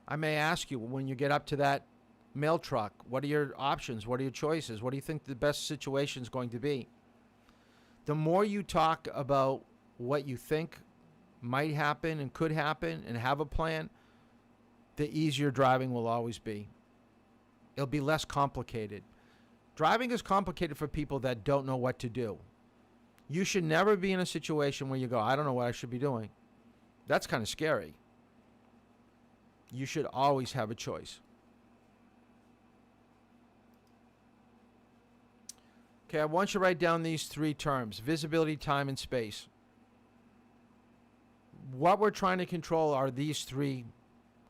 I may ask you, when you get up to that mail truck, what are your options? What are your choices? What do you think the best situation is going to be? The more you talk about what you think might happen and could happen and have a plan, the easier driving will always be. It'll be less complicated. Driving is complicated for people that don't know what to do. You should never be in a situation where you go, I don't know what I should be doing. That's kind of scary. You should always have a choice. Okay, I want you to write down these three terms: visibility, time, and space. What we're trying to control are these three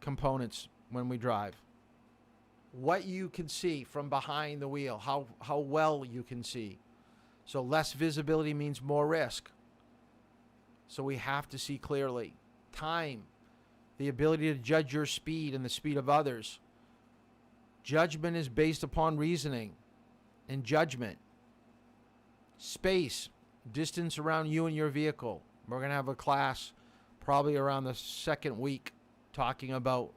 components when we drive. What you can see from behind the wheel, how well you can see. So less visibility means more risk. So we have to see clearly. Time, the ability to judge your speed and the speed of others. Judgment is based upon reasoning and judgment. Space, distance around you and your vehicle. We're going to have a class probably around the second week talking about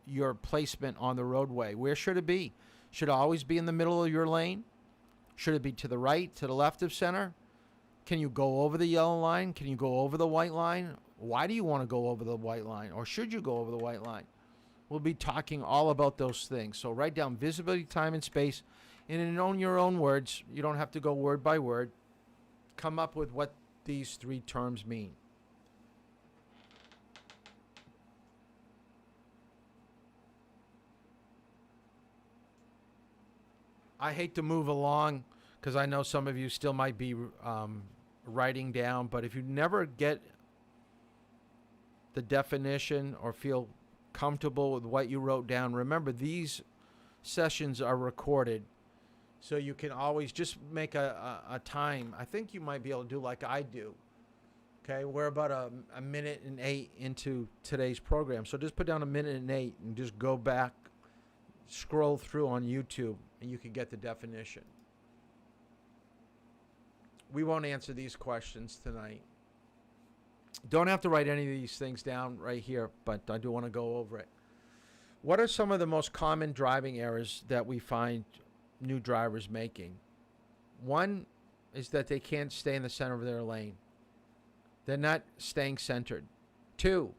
your placement on the roadway. Where should it be? Should it always be in the middle of your lane? Should it be to the right, to the left of center? Can you go over the yellow line? Can you go over the white line? Why do you want to go over the white line? Or should you go over the white line? We'll be talking all about those things. So write down visibility, time, and space. And in your own words, you don't have to go word by word. Come up with what these three terms mean. I hate to move along because I know some of you still might be writing down, but if you never get the definition or feel comfortable with what you wrote down, remember these sessions are recorded, so you can always just make a time. I think you might be able to do like I do. Okay, we're about a minute and 8 into today's program, so just put down a minute and 8 and just go back, scroll through on YouTube, and you can get the definition. We won't answer these questions tonight. Don't have to write any of these things down right here, but I do want to go over it. What are some of the most common driving errors that we find new drivers making? One is that they can't stay in the center of their lane. They're not staying centered. 2,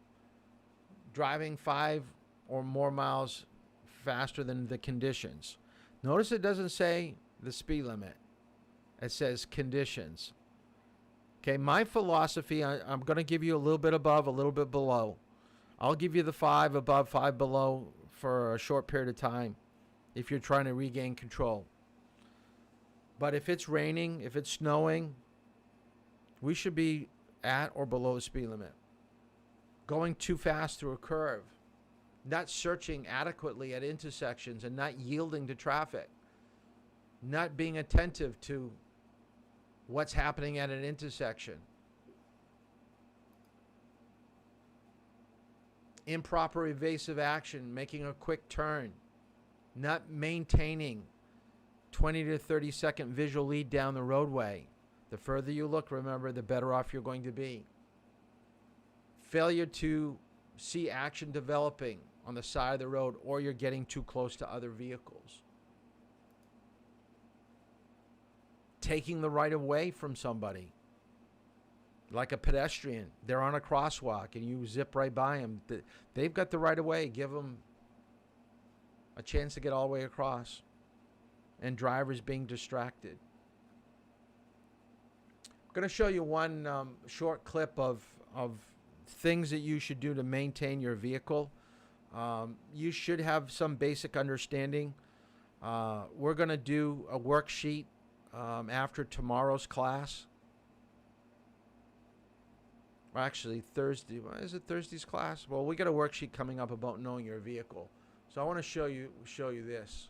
driving 5 or more miles faster than the conditions. Notice it doesn't say the speed limit. It says conditions. Okay, my philosophy, I'm going to give you a little bit above, a little bit below. I'll give you the 5 above, 5 below for a short period of time if you're trying to regain control. But if it's raining, if it's snowing, we should be at or below the speed limit. Going too fast through a curve. not searching adequately at intersections and not yielding to traffic, not being attentive to what's happening at an intersection, improper evasive action, making a quick turn, not maintaining 20 to 30 second visual lead down the roadway. The further you look, remember, the better off you're going to be. Failure to see action developing on the side of the road, or you're getting too close to other vehicles. Taking the right of way from somebody, like a pedestrian. They're on a crosswalk and you zip right by them. They've got the right of way. Give them a chance to get all the way across. And drivers being distracted. I'm going to show you one short clip of things that you should do to maintain your vehicle. You should have some basic understanding. We're going to do a worksheet after tomorrow's class. Well, actually, Thursday. Is it Thursday's class? Well, we got a worksheet coming up about knowing your vehicle. So I want to show you this.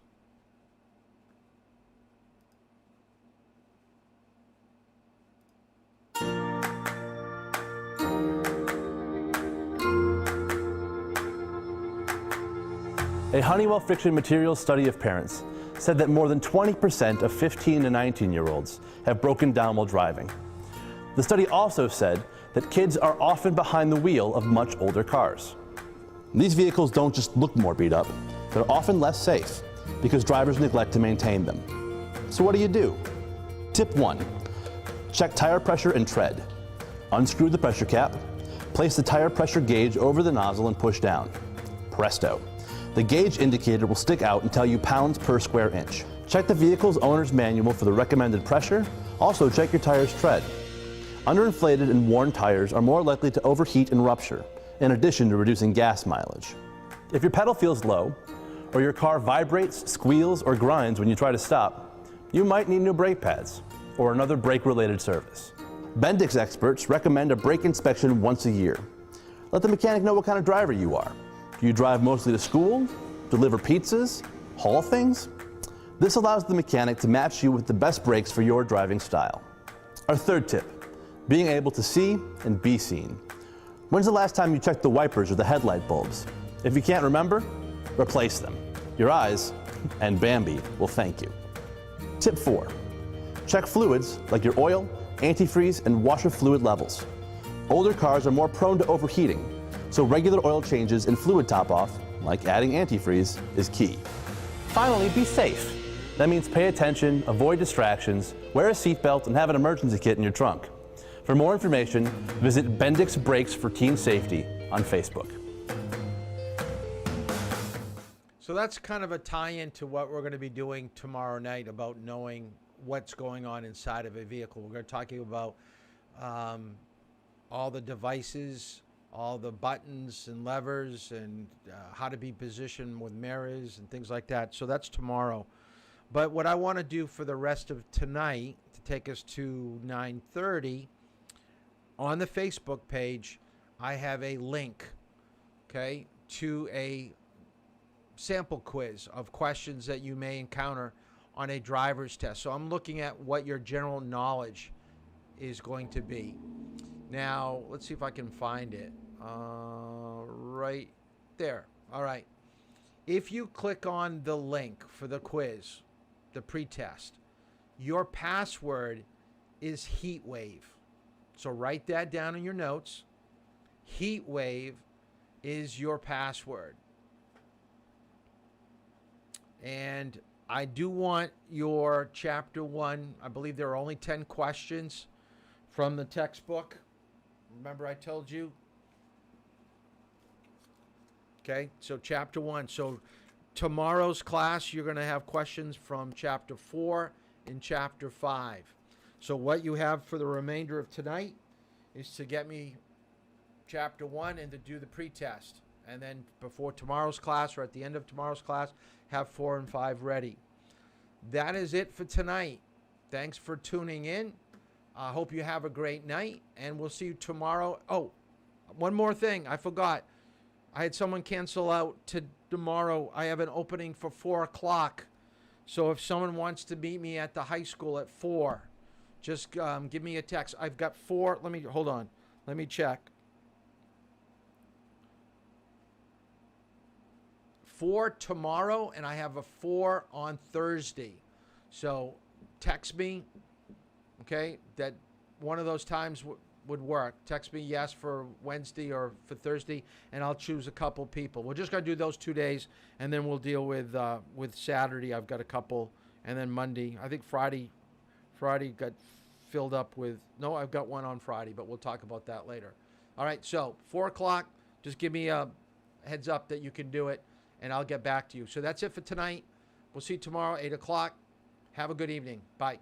A Honeywell friction materials study of parents said that more than 20% of 15 to 19-year-olds have broken down while driving. The study also said that kids are often behind the wheel of much older cars. These vehicles don't just look more beat up, they're often less safe because drivers neglect to maintain them. So what do? Tip 1, check tire pressure and tread. Unscrew the pressure cap, place the tire pressure gauge over the nozzle and push down. Presto. The gauge indicator will stick out and tell you pounds per square inch. Check the vehicle's owner's manual for the recommended pressure. Also check your tire's tread. Underinflated and worn tires are more likely to overheat and rupture, in addition to reducing gas mileage. If your pedal feels low, or your car vibrates, squeals, or grinds when you try to stop, you might need new brake pads or another brake-related service. Bendix experts recommend a brake inspection once a year. Let the mechanic know what kind of driver you are. Do you drive mostly to school, deliver pizzas, haul things? This allows the mechanic to match you with the best brakes for your driving style. Our third tip, being able to see and be seen. When's the last time you checked the wipers or the headlight bulbs? If you can't remember, replace them. Your eyes and Bambi will thank you. Tip 4, check fluids like your oil, antifreeze, and washer fluid levels. Older cars are more prone to overheating, so regular oil changes and fluid top-off, like adding antifreeze, is key. Finally, be safe. That means pay attention, avoid distractions, wear a seatbelt, and have an emergency kit in your trunk. For more information, visit Bendix Brakes for Teen Safety on Facebook. So that's kind of a tie-in to what we're going to be doing tomorrow night about knowing what's going on inside of a vehicle. We're going to talk about all the devices, all the buttons and levers, and how to be positioned with mirrors and things like that. So that's tomorrow. But what I want to do for the rest of tonight, to take us to 9:30, on the Facebook page, I have a link, okay, to a sample quiz of questions that you may encounter on a driver's test. So I'm looking at what your general knowledge is going to be. Now, let's see if I can find it. Right there. All right. If you click on the link for the quiz, the pretest, your password is heat wave. So write that down in your notes. Heat wave is your password. And I do want your chapter 1. I believe there are only 10 questions from the textbook. Remember I told you? Okay, so chapter 1. So tomorrow's class, you're going to have questions from chapter 4 and chapter 5. So what you have for the remainder of tonight is to get me chapter 1 and to do the pretest. And then before tomorrow's class, or at the end of tomorrow's class, have 4 and 5 ready. That is it for tonight. Thanks for tuning in. I hope you have a great night, and we'll see you tomorrow. Oh, one more thing. I forgot. I had someone cancel out to tomorrow. I have an opening for 4 o'clock. So if someone wants to meet me at the high school at 4, just give me a text. I've got 4. Hold on. Let me check. 4 tomorrow, and I have a 4 on Thursday. So text me, okay, that one of those times would work. Text me yes for Wednesday or for Thursday, and I'll choose a couple people. We're just going to do those 2 days, and then we'll deal with Saturday. I've got a couple, and then Monday. I think Friday got filled up with, no, I've got one on Friday, but we'll talk about that later. All right, so 4 o'clock, just give me a heads up that you can do it, and I'll get back to you. So that's it for tonight. We'll see you tomorrow, 8 o'clock. Have a good evening. Bye.